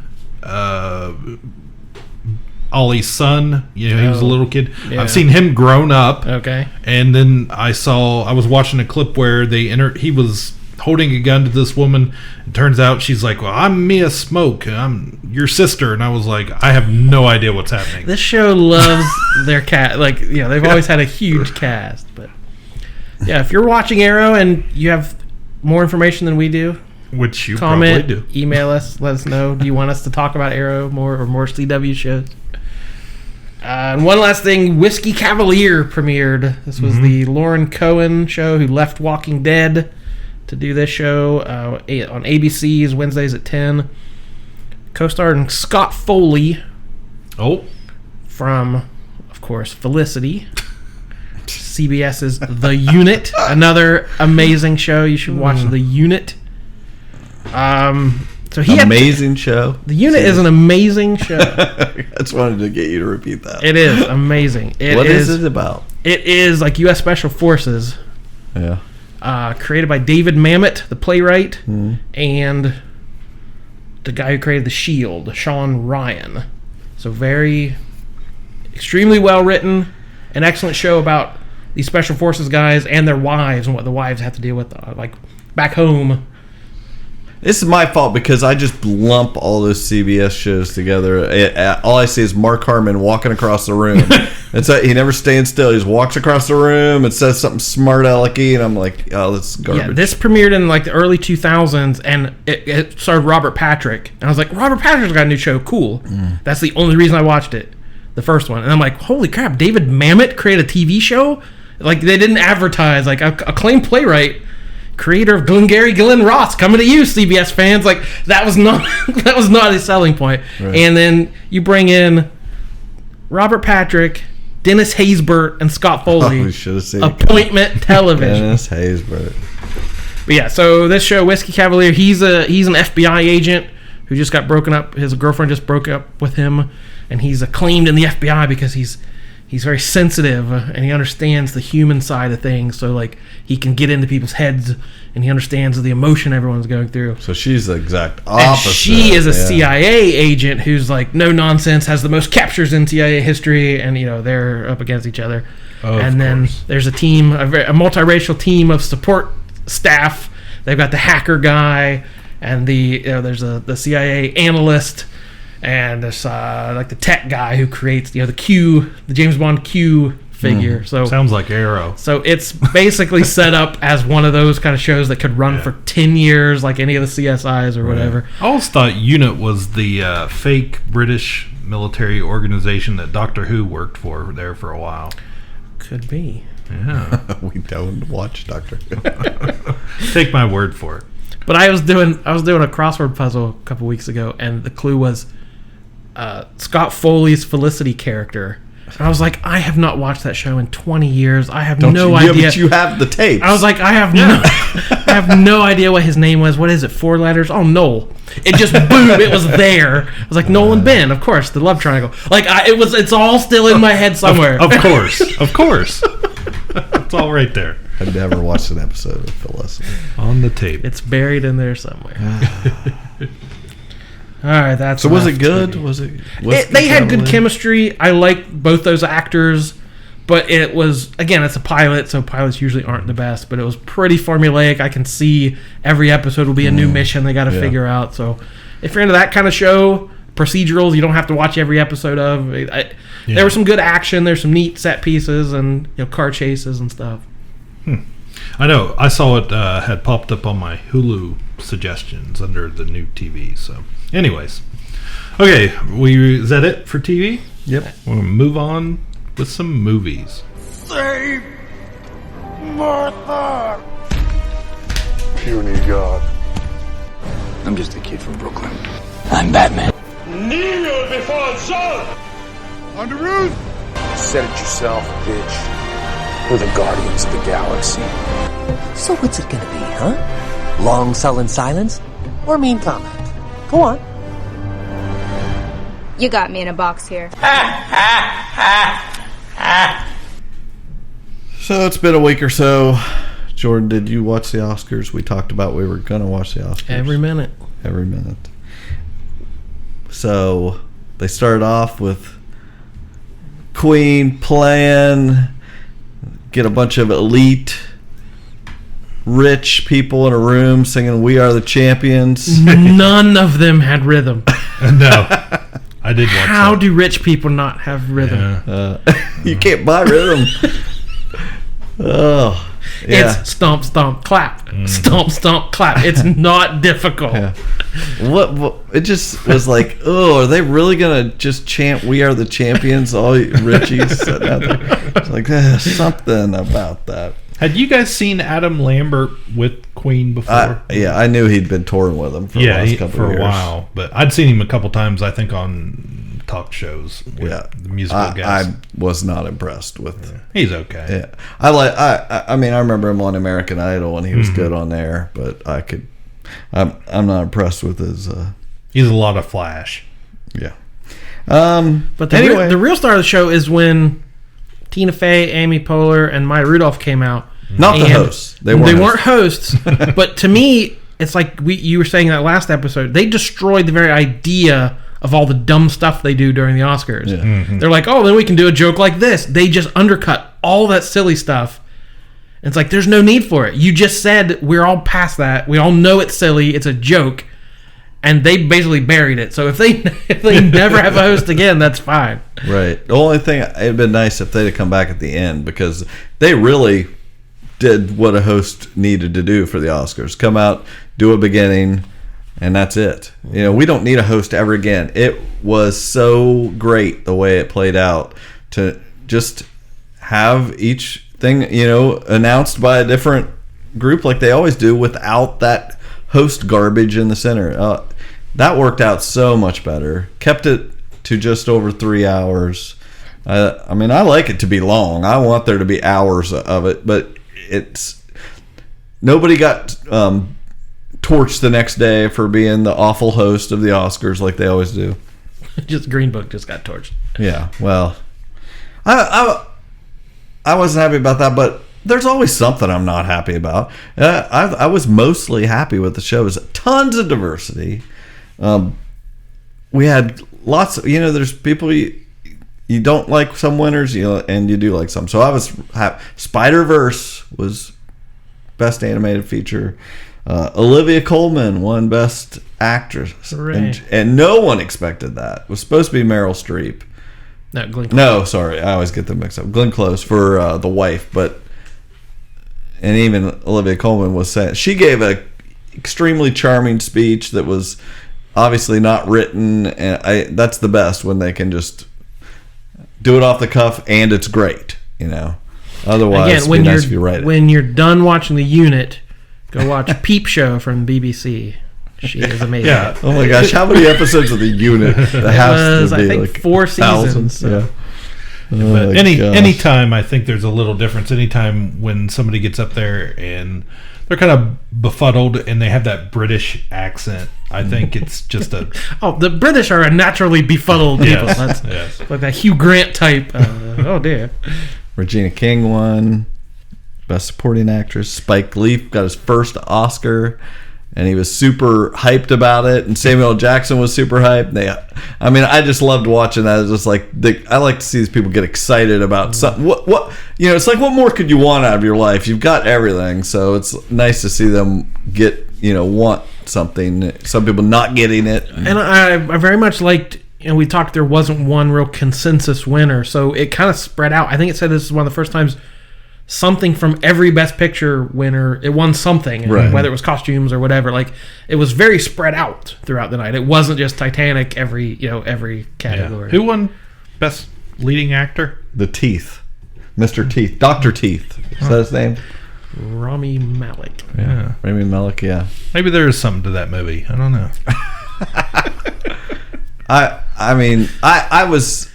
Ollie's son. He was a little kid. Yeah. I've seen him grown up. Okay. And then I was watching a clip where he was holding a gun to this woman. It turns out she's like, well, I'm Mia Smoke, and I'm your sister. And I was like, I have no idea what's happening. This show loves their cast. Like, they've always had a huge cast. But yeah, if you're watching Arrow and you have more information than we do, which you comment, probably do, email us, let us know. Do you want us to talk about Arrow more or more CW shows? And one last thing, Whiskey Cavalier premiered. This was the Lauren Cohen show who left Walking Dead to do this show on ABC's Wednesdays at 10. Co-starring Scott Foley. Oh. From, of course, Felicity. CBS's The Unit. Another amazing show. You should watch The Unit. So amazing show. The Unit is an amazing show. I just wanted to get you to repeat that. It is amazing. What is it about? It is like U.S. Special Forces. Yeah. Created by David Mamet, the playwright, and the guy who created The Shield, Sean Ryan. So extremely well written, an excellent show about these Special Forces guys and their wives and what the wives have to deal with, like back home. This is my fault because I just lump all those CBS shows together. All I see is Mark Harmon walking across the room. He never stands still. He just walks across the room and says something smart alecky, and I'm like, oh, this is garbage. Yeah, this premiered in like the early 2000s, and it starred Robert Patrick. And I was like, Robert Patrick's got a new show. Cool. That's the only reason I watched it, the first one. And I'm like, holy crap, David Mamet created a TV show? Like, they didn't advertise. Like, acclaimed playwright, creator of Glengarry Glen Ross, coming to you, CBS fans. Like, that was not a selling point. Right. And then you bring in Robert Patrick, Dennis Haysbert, and Scott Foley. Oh, we should have seen Appointment Television. Dennis Haysbert. But yeah, so this show, Whiskey Cavalier, he's an FBI agent who just got broken up. His girlfriend just broke up with him, and he's acclaimed in the FBI because he's very sensitive and he understands the human side of things. So like he can get into people's heads and he understands the emotion everyone's going through. So she's the exact opposite. And she is a CIA agent who's like no nonsense, has the most captures in CIA history, and they're up against each other. And then there's a team, a multiracial team of support staff. They've got the hacker guy and there's the CIA analyst. And there's like the tech guy who creates the James Bond Q figure. So sounds like Arrow. So it's basically set up as one of those kind of shows that could run for 10 years, like any of the CSIs or whatever. I always thought Unit was the fake British military organization that Doctor Who worked for there for a while. Could be. Yeah. We don't watch Doctor Who. Take my word for it. But I was doing a crossword puzzle a couple weeks ago, and the clue was Scott Foley's Felicity character. And I was like, I have not watched that show in 20 years. I have no idea. Yeah, but you have the tapes. I was like, I have no idea what his name was. What is it? 4 letters? Oh, Noel. It just boom. It was there. I was like, Noel and Ben, of course, the love triangle. Like it's all still in my head somewhere. Of course. It's all right there. I never watched an episode of Felicity. On the tape. It's buried in there somewhere. All right, that's so. Was it good? They had good chemistry. I like both those actors, but it was, again, it's a pilot, so pilots usually aren't the best. But it was pretty formulaic. I can see every episode will be a new mission they got to figure out. So if you're into that kind of show, procedurals, you don't have to watch every episode of. There was some good action. There's some neat set pieces and car chases and stuff. I know. I saw it had popped up on my Hulu suggestions under the new TV. So, anyways, okay, is that it for TV? Yep. We're gonna move on with some movies. Save Martha! Puny God. I'm just a kid from Brooklyn. I'm Batman. Kneel before Saul! On the roof! Said it yourself, bitch. We're the Guardians of the Galaxy. So what's it gonna be, huh? Long sullen silence? Or mean comment? Go on. You got me in a box here. So it's been a week or so. Jordan, did you watch the Oscars? We talked about we were going to watch the Oscars. Every minute. So they started off with Queen playing, get a bunch of elite rich people in a room singing "We Are the Champions." None of them had rhythm. No, I did watch How do rich people not have rhythm? Yeah. You can't buy rhythm. Oh, yeah. It's stomp, stomp, clap. Stomp, stomp, clap. It's not difficult. Yeah. What? It just was like, oh, are they really gonna just chant "We Are the Champions"? All you Richies. It's like something about that. Had you guys seen Adam Lambert with Queen before? Yeah, I knew he'd been touring with them for the last couple of years. For a while. But I'd seen him a couple times, I think, on talk shows with the musical guests. I was not impressed with. Yeah. He's okay. Yeah, I mean, I remember him on American Idol and he was good on there, but I could I'm not impressed with his. He's a lot of flash. Yeah. But the real star of the show is when Tina Fey, Amy Poehler, and Maya Rudolph came out. Not the hosts. They weren't hosts. But to me, it's like you were saying in that last episode. They destroyed the very idea of all the dumb stuff they do during the Oscars. Yeah. Mm-hmm. They're like, oh, then we can do a joke like this. They just undercut all that silly stuff. And it's like, there's no need for it. You just said we're all past that. We all know it's silly. It's a joke. And they basically buried it. So if they never have a host again, that's fine. Right. The only thing, it'd been nice if they'd have come back at the end, because they really did what a host needed to do for the Oscars. Come out, do a beginning, and that's it. You know, we don't need a host ever again. It was so great the way it played out to just have each thing, you know, announced by a different group like they always do, without that host garbage in the center. That worked out so much better. Kept it to just over 3 hours. I mean, I like it to be long. I want there to be hours of it, but it's nobody got torched the next day for being the awful host of the Oscars like they always do. Just Green Book just got torched. Yeah, well, I wasn't happy about that, but there's always something I'm not happy about. I was mostly happy with the show. There's tons of diversity. We had lots of, you know, there's people you don't like some winners, you know, and you do like some. So I was happy. Spider-Verse was best animated feature. Olivia Colman won best actress, and no one expected that. It was supposed to be Meryl Streep. No, Glenn Close. No, sorry, I always get them mixed up. Glenn Close for The Wife, and even Olivia Colman was saying she gave a extremely charming speech that was obviously not written, and that's the best, when they can just do it off the cuff and it's great, you know. Otherwise, again, nice if you write it. When you're done watching The Unit, go watch Peep Show from BBC. She is amazing. Yeah. Oh my gosh, how many episodes of The Unit? That has to be, I think, like 4 seasons. Yeah. But anytime, I think there's a little difference. Anytime when somebody gets up there and they're kind of befuddled and they have that British accent, I think it's just a... Oh, the British are a naturally befuddled people. Yes, That's like that Hugh Grant type. Oh, dear. Regina King won Best Supporting Actress. Spike Lee got his first Oscar, and he was super hyped about it. And Samuel L. Jackson was super hyped. I mean, I just loved watching that. It's just like I like to see these people get excited about something. What you know? It's like, what more could you want out of your life? You've got everything, so it's nice to see them get, you know, want something. Some people not getting it, and I very much liked. And we talked, there wasn't one real consensus winner, so it kind of spread out. I think it said this is one of the first times something from every Best Picture winner, it won something, right, whether it was costumes or whatever. Like, it was very spread out throughout the night. It wasn't just Titanic every category. Yeah. Who won Best Leading Actor? The Teeth, Mr. Teeth, Dr. Teeth. Is that his name? Rami Malek. Yeah, Rami Malek. Yeah. Maybe there is something to that movie. I don't know. I mean, I was,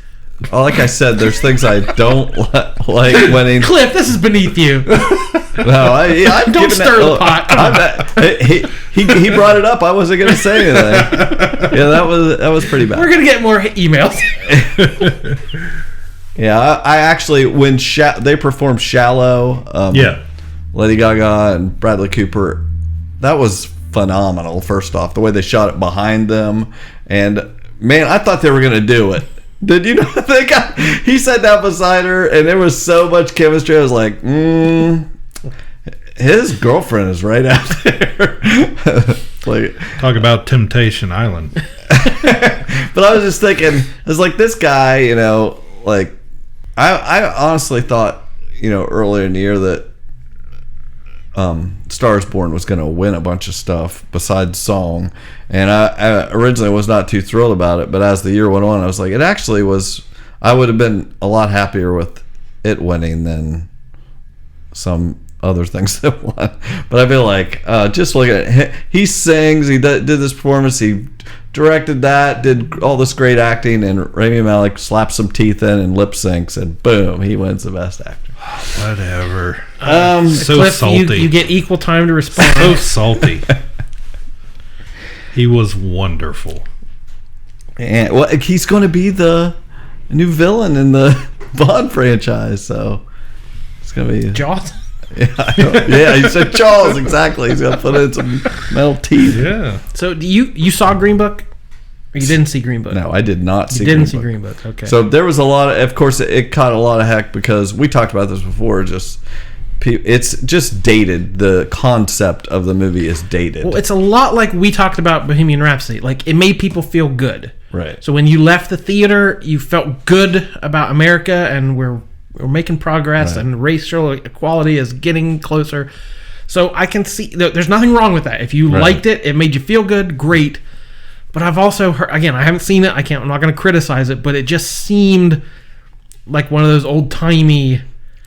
like I said, there's things I don't like winning. Cliff, this is beneath you. No, don't stir the pot. He brought it up. I wasn't going to say anything. Yeah, that was pretty bad. We're going to get more emails. Yeah, I actually, when they performed Shallow, Lady Gaga and Bradley Cooper, that was phenomenal. First off, the way they shot it behind them, and man, I thought they were going to do it. Did you know he sat down beside her, and there was so much chemistry. I was like, his girlfriend is right out there. Like, talk about Temptation Island. But I was just thinking, I was like, this guy, you know, like, I honestly thought, you know, earlier in the year that Star is Born was going to win a bunch of stuff besides song, and I originally was not too thrilled about it, but as the year went on, I was like, it actually was. I would have been a lot happier with it winning than some other things that won. But I feel like just look at it. He sings, he did this performance, he directed that, did all this great acting, and Rami Malek slaps some teeth in and lip syncs, and boom, he wins the best actor. Whatever. So Cliff, salty. You get equal time to respond. So salty. He was wonderful. And well, he's going to be the new villain in the Bond franchise, so it's going to be Jaws. Yeah, he said Jaws, exactly. He's going to put in some metal teeth. Yeah. So you saw Green Book? Or you didn't see Green Book? No, I did not see Green Book. Book. Green Book, okay. So there was a lot of course, it caught a lot of heck because we talked about this before, it's just dated. The concept of the movie is dated. Well, it's a lot like we talked about Bohemian Rhapsody. Like, it made people feel good. Right. So when you left the theater, you felt good about America, and we're making progress, right. and racial equality is getting closer. So I can see there's nothing wrong with that. If you right. liked it, it made you feel good, great. But I've also heard, again, I haven't seen it. I'm not going to criticize it, but it just seemed like one of those old timey.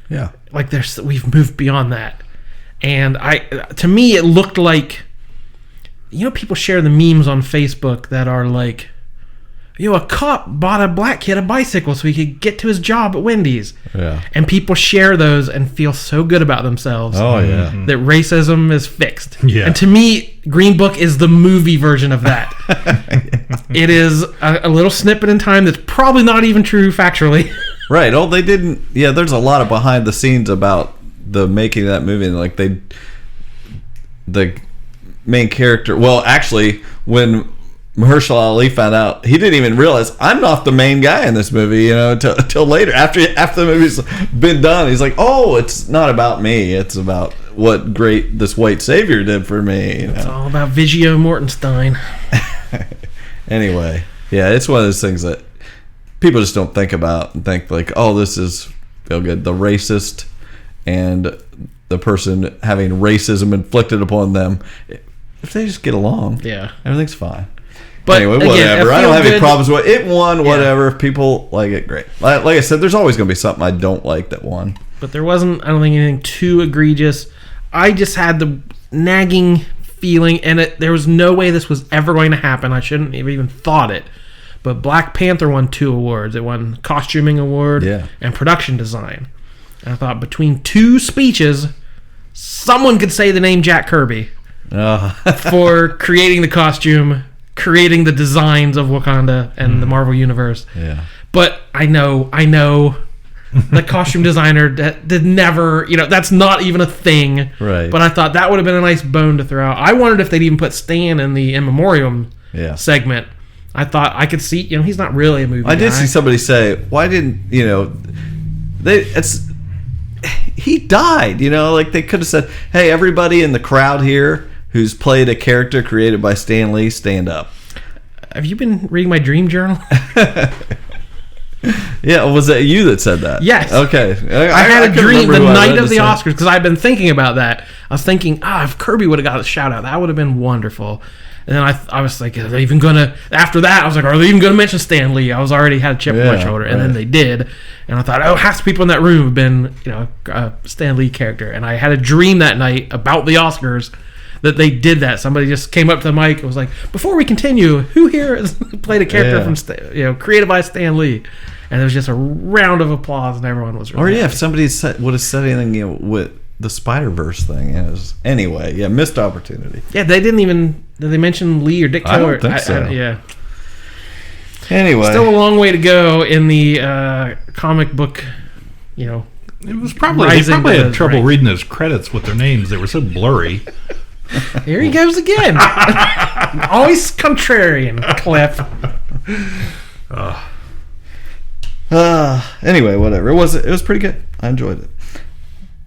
Yeah. Like we've moved beyond that, and to me it looked like, people share the memes on Facebook that are like, a cop bought a black kid a bicycle so he could get to his job at Wendy's. Yeah. And people share those and feel so good about themselves. Oh yeah. That racism is fixed. Yeah. And to me, Green Book is the movie version of that. It is a little snippet in time that's probably not even true factually. Right. Oh, they didn't. Yeah, there's a lot of behind the scenes about the making of that movie. And like the main character. Well, actually, when Mahershala Ali found out, he didn't even realize I'm not the main guy in this movie. Until later, after the movie's been done, he's like, "Oh, it's not about me. It's about what great this white savior did for me." It's all about Viggo Mortenstein. Anyway, yeah, it's one of those things that people just don't think about and think like, oh, this is feel good. The racist and the person having racism inflicted upon them, if they just get along, yeah, everything's fine. But anyway, whatever. I don't have any problems with it. It won, whatever. If people like it, great. Like I said, there's always going to be something I don't like that won. But there wasn't, I don't think, anything too egregious. I just had the nagging feeling, and there was no way this was ever going to happen. I shouldn't have even thought it. But Black Panther won 2 awards. It won Costuming Award and Production Design. And I thought between 2 speeches, someone could say the name Jack Kirby for creating the costume, creating the designs of Wakanda and the Marvel Universe. Yeah. But I know the costume designer did never, that's not even a thing. Right. But I thought that would have been a nice bone to throw out. I wondered if they'd even put Stan in the In Memoriam segment. I thought I could see, he's not really a movie guy. I did see somebody say, why didn't, he died, like they could have said, hey, everybody in the crowd here who's played a character created by Stan Lee, stand up. Have you been reading my dream journal? Yeah, was that you that said that? Yes. Okay. I had a dream the night of the Oscars, because I've been thinking about that. I was thinking, if Kirby would have got a shout out, that would have been wonderful. And then I was like, are they even going to, after that, I was like, are they even going to mention Stan Lee? I was already had a chip on my shoulder. And then they did. And I thought, half the people in that room have been, a Stan Lee character. And I had a dream that night about the Oscars that they did that. Somebody just came up to the mic and was like, before we continue, who here has played a character from, created by Stan Lee? And there was just a round of applause, and everyone was really happy. If somebody would have said anything, with the Spider-Verse thing. Anyway, missed opportunity. Yeah, they didn't even, did they mention Lee or Dick Taylor? I don't think so. Yeah. Anyway. Still a long way to go in the comic book, It was probably, they probably had trouble reading those credits with their names. They were so blurry. Here he goes again. Always contrarian, Cliff. Anyway, whatever. It was pretty good. I enjoyed it.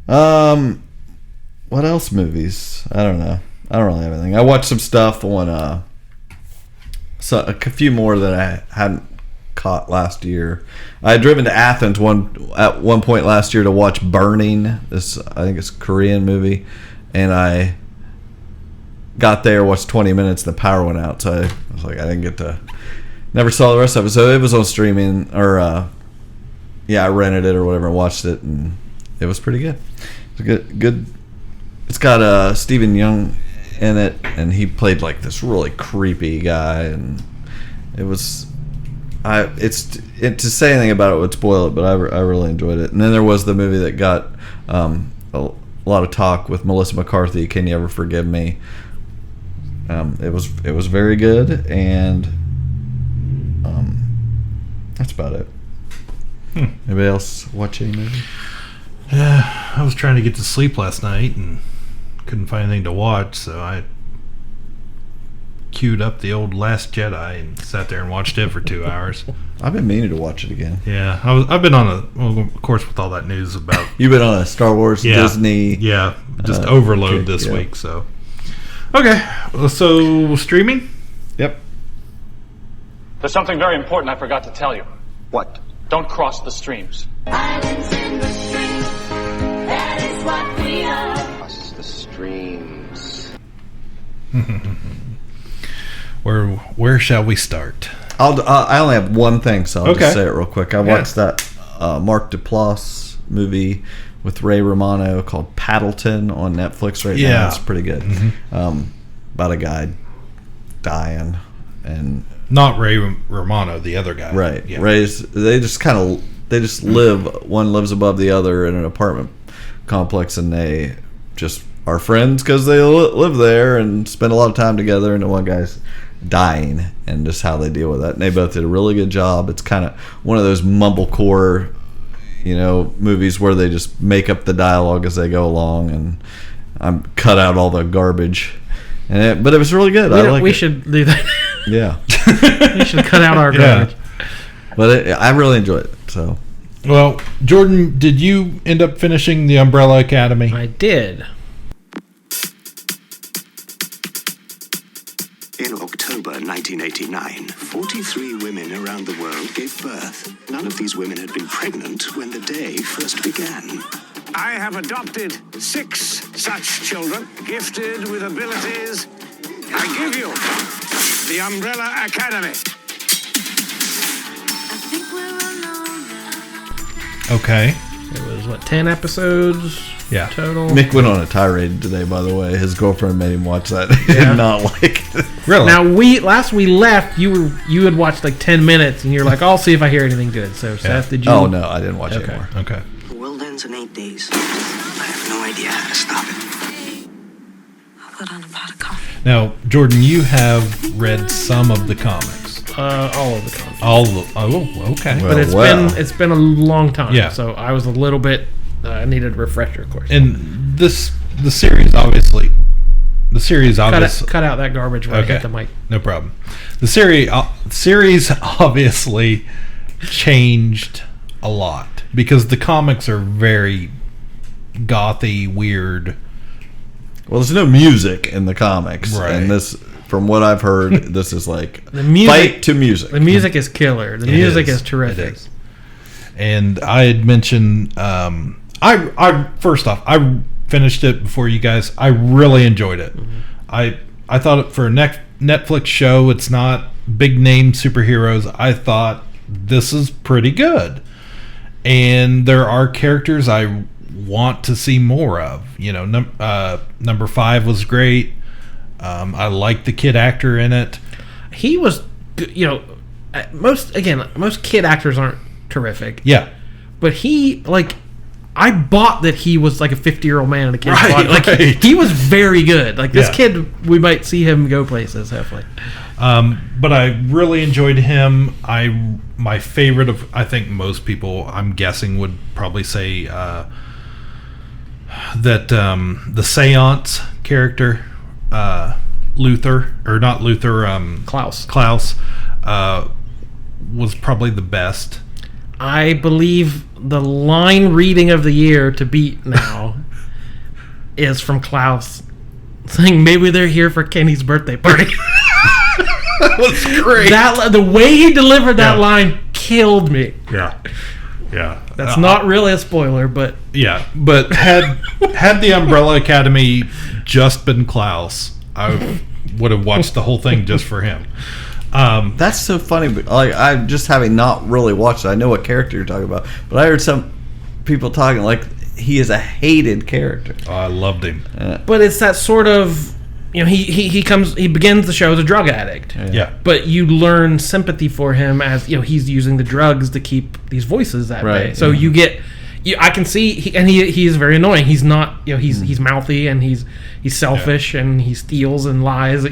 What else movies? I don't know. I don't really have anything. I watched some stuff on a few more that I hadn't caught last year. I had driven to Athens at one point last year to watch Burning. This, I think it's a Korean movie, and I got there, watched 20 minutes, the power went out, so I was like, I didn't get to, never saw the rest of it. So it was on streaming, or I rented it or whatever and watched it, and it was pretty good. It's good. It's got Stephen Young in it, and he played like this really creepy guy, and it was, to say anything about it would spoil it, but I really enjoyed it. And then there was the movie that got a lot of talk with Melissa McCarthy, Can You Ever Forgive Me? It was very good, and that's about it. Anybody else watch any movie? I was trying to get to sleep last night and couldn't find anything to watch, so I queued up the old Last Jedi and sat there and watched it for 2 hours. I've been meaning to watch it again. Yeah, I've been on of course, with all that news about... You've been on a Star Wars, Disney... Yeah, just overload this week, so... Okay, so streaming? Yep. There's something very important I forgot to tell you. What? Don't cross the streams. Islands in the stream, that is what we are. Cross the streams. Where shall we start? I only have one thing, so I'll just say it real quick. I watched that Mark Duplass movie with Ray Romano called Paddleton on Netflix right now. It's pretty good. About a guy dying, and not Ray Romano, the other guy. Right. Yeah. They just live. One lives above the other in an apartment complex, and they just are friends because they live there and spend a lot of time together. And the one guy's dying, and just how they deal with that. And they both did a really good job. It's kind of one of those mumblecore, movies where they just make up the dialogue as they go along, and I'm cut out all the garbage. But it was really good. We should do that. Yeah. We should cut out our garbage. But I really enjoyed it. So, well, Jordan, did you end up finishing the Umbrella Academy? I did. In October 1989, 43 women around the world gave birth. None of these women had been pregnant when the day first began. I have adopted 6 such children, gifted with abilities. I give you the Umbrella Academy. Okay. It was, 10 episodes total? Mick went on a tirade today, by the way. His girlfriend made him watch that. He did not like it. Really? Now, we left, you had watched 10 minutes, and you're like, I'll see if I hear anything good. So, Seth, did you? Oh, no, I didn't watch it anymore. Okay. The world ends in 8 days. I have no idea how to stop it. I'll put on a pot of coffee. Now, Jordan, you have read some of the comics. All of the comics. Okay. But it's been a long time. Yeah. So I was a little bit. I needed a refresher, of course. And the series obviously. Cut out that garbage when I hit the mic. No problem. The series obviously changed a lot because the comics are very gothy, weird. Well, there's no music in the comics, right? And this, from what I've heard, this is like the music, fight to music. The music is killer. The music is terrific. It is. And I had mentioned, I first off, I finished it before you guys. I really enjoyed it. Mm-hmm. I thought for a Netflix show, it's not big name superheroes. I thought this is pretty good, and there are characters I want to see more of. Number 5 was great. I liked the kid actor in it. He was, most kid actors aren't terrific. Yeah, but I bought that he was like a 50-year-old man in a kid's body. Right. He was very good. This kid, we might see him go places, hopefully. But I really enjoyed him. My favorite of, I think most people, I'm guessing, would probably say that the Seance character, Klaus, was probably the best. I believe the line reading of the year to beat now is from Klaus saying, "Maybe they're here for Kenny's birthday party." That was great. The way he delivered that line killed me. Yeah. That's not really a spoiler, but but had the Umbrella Academy just been Klaus, I would have watched the whole thing just for him. That's so funny. But I just having not really watched it, I know what character you're talking about, but I heard some people talking like he is a hated character. Oh, I loved him. But it's that sort of, he begins the show as a drug addict. Yeah. But you learn sympathy for him as he's using the drugs to keep these voices that way. So you get I can see, he is very annoying. He's not, he's mouthy and he's selfish and he steals and lies.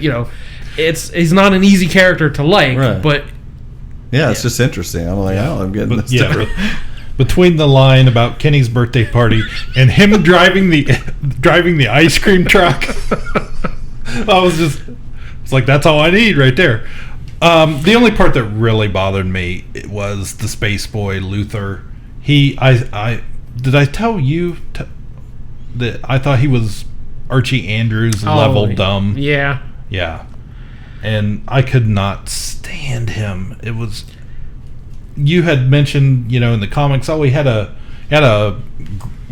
He's not an easy character to like, but it's just interesting. I'm like, I'm getting this. Yeah. Between the line about Kenny's birthday party and him driving the ice cream truck, it's like, that's all I need right there. The only part that really bothered me was the space boy Luther. Did I tell you that I thought he was Archie Andrews level dumb? Yeah. Yeah. And I could not stand him. It was, you had mentioned, in the comics, he had a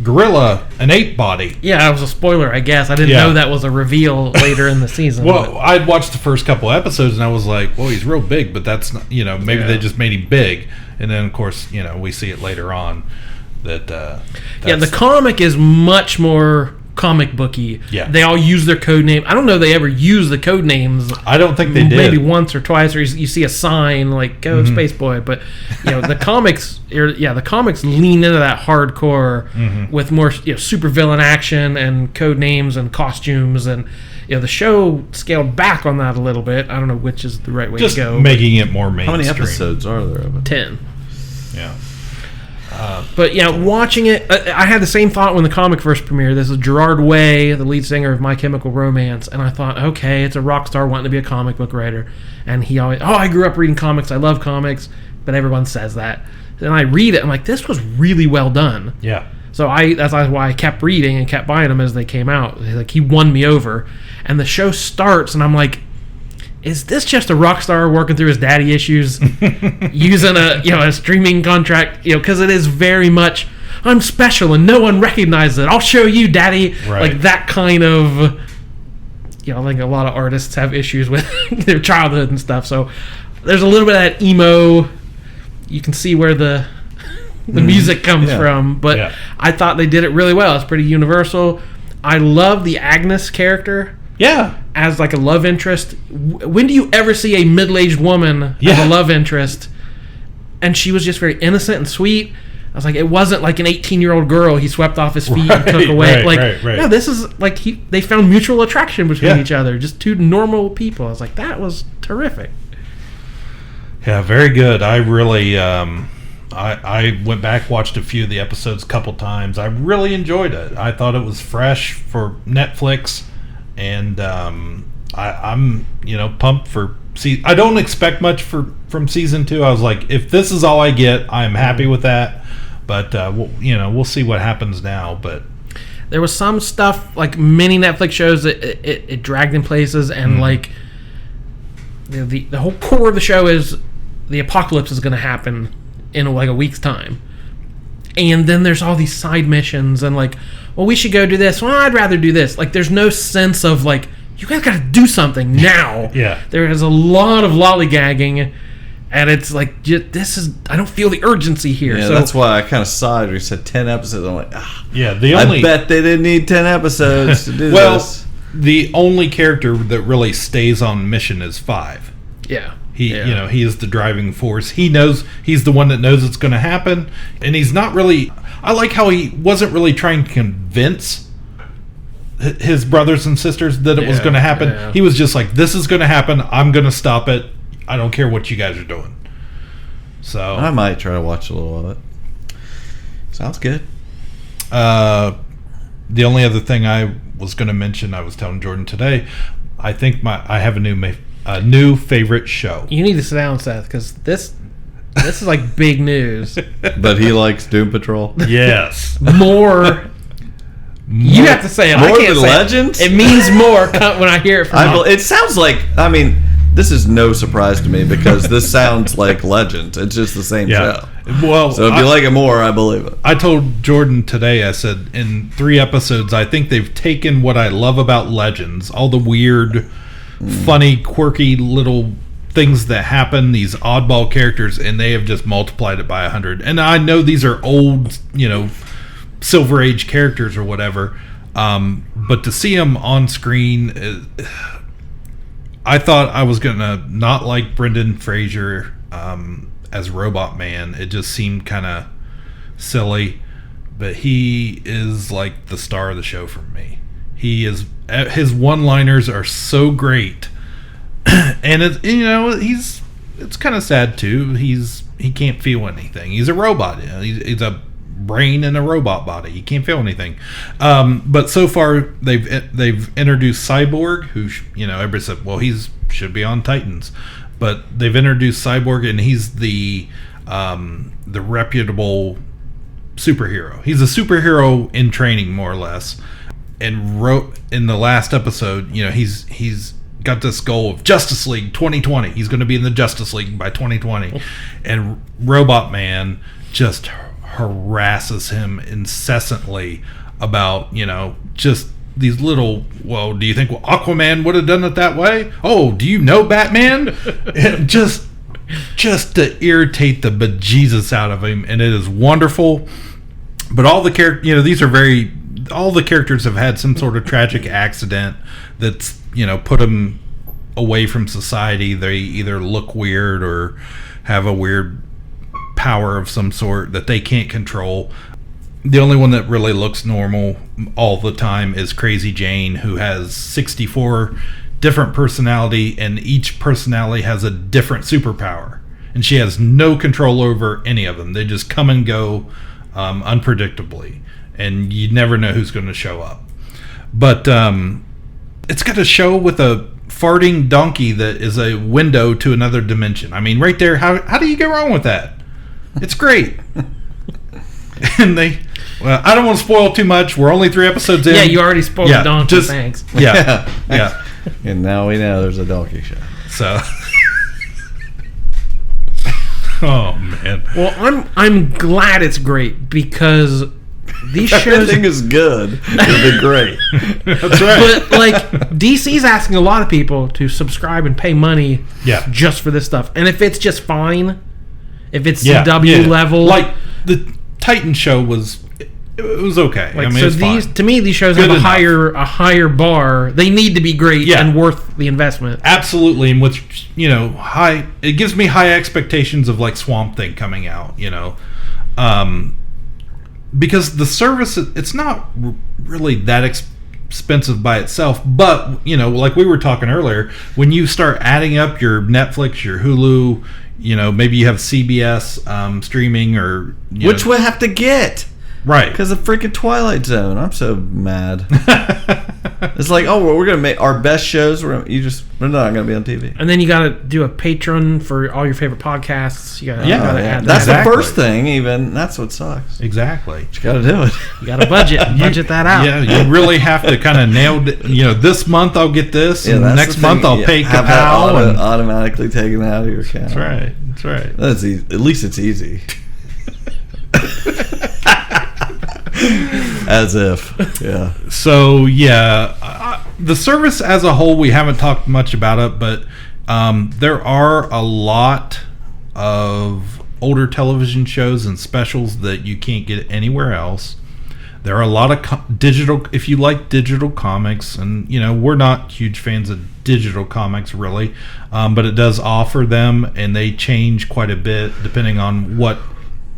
gorilla, an ape body. Yeah, that was a spoiler, I guess. I didn't know that was a reveal later in the season. Well, I'd watched the first couple episodes and I was like, well, he's real big, but that's not, maybe they just made him big. And then, of course, we see it later on that the comic is much more comic booky. Yeah. They all use their code name. I don't know if they ever use the code names. I don't think they did. Maybe once or twice, or you see a sign like "Go Space Boy," but the comics, the comics lean into that hardcore with more super villain action and code names and costumes, and the show scaled back on that a little bit. I don't know which is the right way to go. Making it more mainstream. How many episodes are there of it? 10. Yeah. But watching it, I had the same thought when the comic first premiered. This is Gerard Way, the lead singer of My Chemical Romance, and I thought, okay, it's a rock star wanting to be a comic book writer, and he always, I grew up reading comics, I love comics, but everyone says that. Then I read it, I'm like, this was really well done. Yeah. So that's why I kept reading and kept buying them as they came out. Like, he won me over, and the show starts, and I'm like, is this just a rock star working through his daddy issues, using a streaming contract? Because it is very much, I'm special and no one recognizes it. I'll show you, daddy. Right. Like that kind of. I think a lot of artists have issues with their childhood and stuff. So there's a little bit of that emo. You can see where the music comes from, but I thought they did it really well. It's pretty universal. I love the Agnes character. Yeah. As like a love interest. When do you ever see a middle-aged woman as a love interest? And she was just very innocent and sweet. I was like, it wasn't like an 18-year-old girl he swept off his feet and took away. Right. No, this is like they found mutual attraction between each other. Just two normal people. I was like, that was terrific. Yeah, very good. I really, I went back, watched a few of the episodes a couple times. I really enjoyed it. I thought it was fresh for Netflix. And I'm pumped for I don't expect much from season 2. I was like, if this is all I get, I'm happy with that. But we'll see what happens now. But there was some stuff like mini Netflix shows that it dragged in places, and like the whole core of the show is the apocalypse is going to happen in like a week's time. And then there's all these side missions and like, well, we should go do this. Well, I'd rather do this. Like, there's no sense of like, you guys got to do something now. Yeah. There is a lot of lollygagging, and it's like, I don't feel the urgency here. Yeah, so that's why I kind of sighed when you said 10 episodes. I'm like, yeah, I bet they didn't need 10 episodes to do this. The only character that really stays on mission is 5. Yeah. He is the driving force. He's the one that knows it's going to happen, and he's not really. I like how he wasn't really trying to convince his brothers and sisters that it was going to happen. Yeah. He was just like, "This is going to happen. I'm going to stop it. I don't care what you guys are doing." So I might try to watch a little of it. Sounds good. The only other thing I was going to mention, I was telling Jordan today, I think I have a new favorite show. You need to sit down, Seth, because this is like big news. But he likes Doom Patrol. Yes. More. You have to say it. More I can't than say Legends? It means more when I hear it from you. It sounds like, this is no surprise to me because this sounds like Legends. It's just the same show. Well, so if you like it more, I believe it. I told Jordan today, I said, in 3 episodes, I think they've taken what I love about Legends, all the weird, funny, quirky little things that happen, these oddball characters, and they have just multiplied it by 100. And I know these are old, Silver Age characters or whatever, but to see them on screen, I thought I was gonna not like Brendan Fraser as Robot Man. It just seemed kind of silly, but he is like the star of the show for me. He is, his one-liners are so great, and it's kind of sad too. He can't feel anything. He's a robot. He's a brain in a robot body. He can't feel anything. But so far they've introduced Cyborg, who everybody said, well, he should be on Titans, but they've introduced Cyborg, and he's the reputable superhero. He's a superhero in training, more or less. And wrote in the last episode, he's got this goal of Justice League 2020. He's going to be in the Justice League by 2020. And Robot Man just harasses him incessantly about, just these little, well, do you think Aquaman would have done it that way? Oh, do you know Batman? And just to irritate the bejesus out of him. And it is wonderful. But all the characters, all the characters have had some sort of tragic accident that's, put them away from society. They either look weird or have a weird power of some sort that they can't control. The only one that really looks normal all the time is Crazy Jane, who has 64 different personality, and each personality has a different superpower. And she has no control over any of them. They just come and go unpredictably. And you never know who's going to show up. But it's got a show with a farting donkey that is a window to another dimension. I mean, right there, how do you go wrong with that? It's great. And I don't want to spoil too much. We're only 3 episodes in. Yeah, you already spoiled the donkey. Thanks. Yeah. And now we know there's a donkey show. So... Oh, man. Well, I'm glad it's great, because these shows... Everything is good. It'll be great. That's right. But, DC's asking a lot of people to subscribe and pay money just for this stuff. And if it's just fine, if it's CW level... Like, the Titan show was... It was okay. To me, these shows have a higher bar. They need to be great and worth the investment. Absolutely, and which it gives me high expectations of like Swamp Thing coming out. Because the service, it's not really that expensive by itself, but like we were talking earlier, when you start adding up your Netflix, your Hulu, maybe you have CBS streaming, or which we'll have to get. Right. Because of freaking Twilight Zone. I'm so mad. It's like, we're going to make our best shows. We're not going to be on TV. And then you got to do a Patreon for all your favorite podcasts. You got to add that. That's the first thing, even. That's what sucks. Exactly. But you got to do it. You got to budget that out. Yeah, you really have to kind of nail it. This month I'll get this, and next month I'll pay Ka-Pow. Automatically taken out of your account. That's right. That's easy. At least it's easy. As if, yeah. So the service as a whole, we haven't talked much about it, but there are a lot of older television shows and specials that you can't get anywhere else. There are a lot of digital, if you like digital comics, and we're not huge fans of digital comics really, but it does offer them, and they change quite a bit depending on what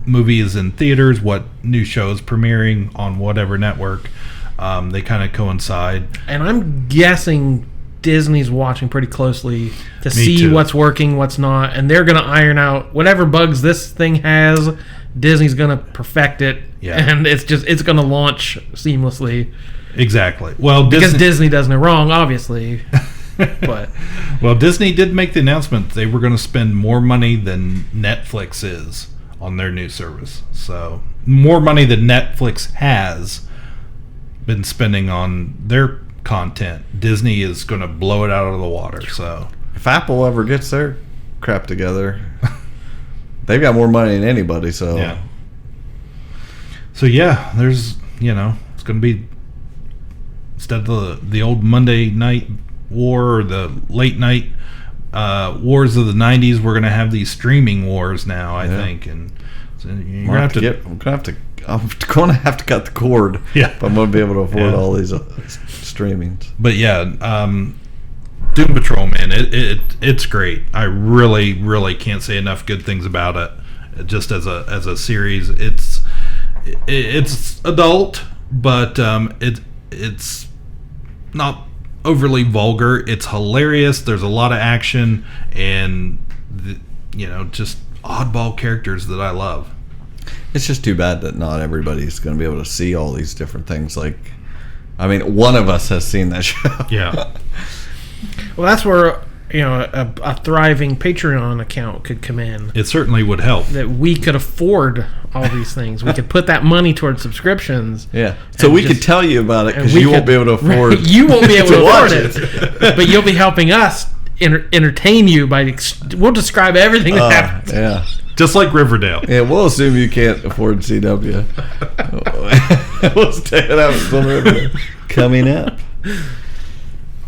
movie is in theaters, what new show is premiering on whatever network. They kind of coincide. And I'm guessing Disney's watching pretty closely to see what's working, what's not, and they're going to iron out whatever bugs this thing has. Disney's going to perfect it, and it's going to launch seamlessly. Exactly. Well, because Disney does no wrong, obviously. But Disney did make the announcement they were going to spend more money than Netflix is on their new service. So more money than Netflix has been spending on their content. Disney is going to blow it out of the water. So if Apple ever gets their crap together, they've got more money than anybody. So there's it's going to be, instead of the old Monday night war or the late night wars of the 90s, we're going to have these streaming wars now, I think. And so I'm going to have to cut the cord if I'm going to be able to afford all these streamings. But Doom Patrol, man, it's great. I really, really can't say enough good things about it. Just as a series, it's adult, but it's not overly vulgar. It's hilarious. There's a lot of action and just oddball characters that I love. It's just too bad that not everybody's going to be able to see all these different things. Like, I mean, one of us has seen that show. Yeah. Well, that's where a thriving Patreon account could come in. It certainly would help. That we could afford all these things. We could put that money towards subscriptions. Yeah. So we could tell you about it because won't be able to afford. You won't be able to afford it, but you'll be helping us entertain you by. We'll describe everything that happens. Yeah. Just like Riverdale. Yeah, we'll assume you can't afford CW. We'll stay it out on Riverdale. Coming up.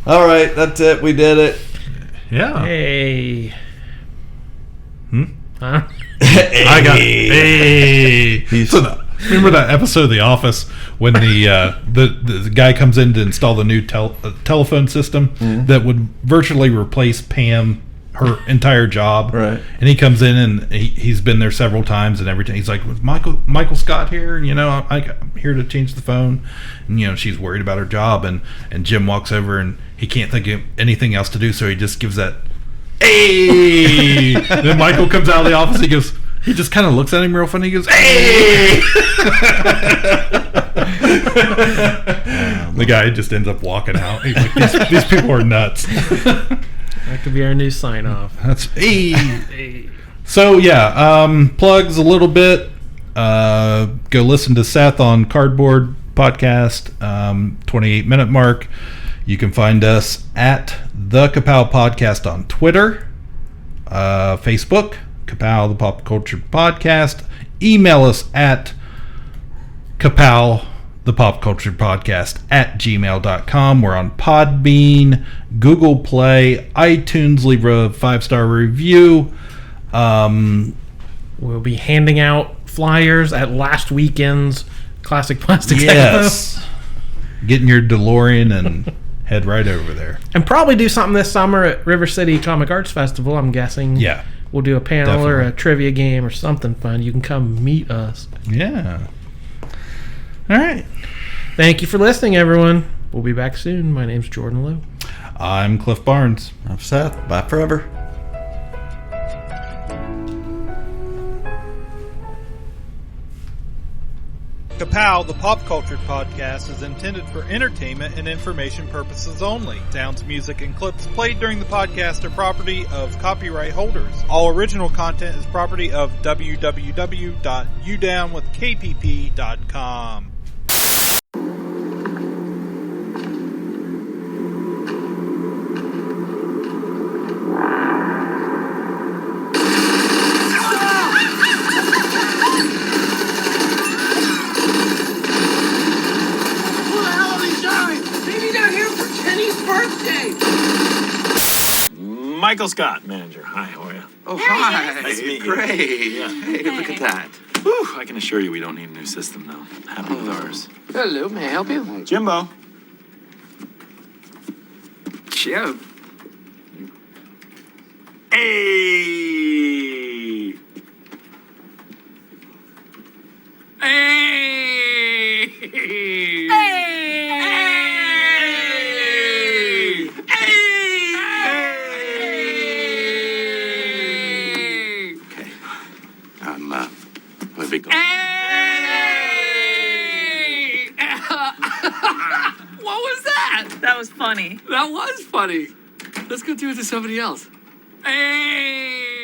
All right, that's it. We did it. Yeah. Hey. I got. Hey. Remember that episode of The Office when the guy comes in to install the new telephone system that would virtually replace Pam, her entire job, right? And he comes in and he's been there several times and everything. He's like, "Was Michael Scott here? I'm here to change the phone." And she's worried about her job, and Jim walks over and he can't think of anything else to do, so he just gives that, "Hey!" And then Michael comes out of the office. He just kind of looks at him real funny. He goes, "Hey!" The guy just ends up walking out. He's like, these people are nuts. That could be our new sign off. That's hey. So yeah, plugs a little bit. Go listen to Seth on Cardboard Podcast, 28-minute mark. You can find us at the Ka-Pow Podcast on Twitter, Facebook, Ka-Pow the Pop Culture Podcast. Email us at Ka-Pow the Pop Culture Podcast at gmail.com. We're on Podbean, Google Play, iTunes. Leave a 5-star review. We'll be handing out flyers at last weekend's Classic Plastics Expo. Yes. Get in your DeLorean and head right over there. And probably do something this summer at River City Comic Arts Festival, I'm guessing. Yeah. We'll do a panel or a trivia game or something fun. You can come meet us. Yeah. All right. Thank you for listening, everyone. We'll be back soon. My name's Jordan Lowe. I'm Cliff Barnes. I'm Seth. Bye forever. Ka-Pow, the Pop Culture Podcast, is intended for entertainment and information purposes only. Sounds, music, and clips played during the podcast are property of copyright holders. All original content is property of www.udownwithkpp.com. Michael Scott, manager. Hi, how are you? Oh, hi. Nice to meet you. Great. Yeah. Hey, look at that. Whew, I can assure you we don't need a new system, though. Happy with ours. Hello, may I help you? Jimbo. Jim. Hey! Hey! Hey! Where'd we go? Hey! What was that? That was funny. That was funny. Let's go do it to somebody else. Hey!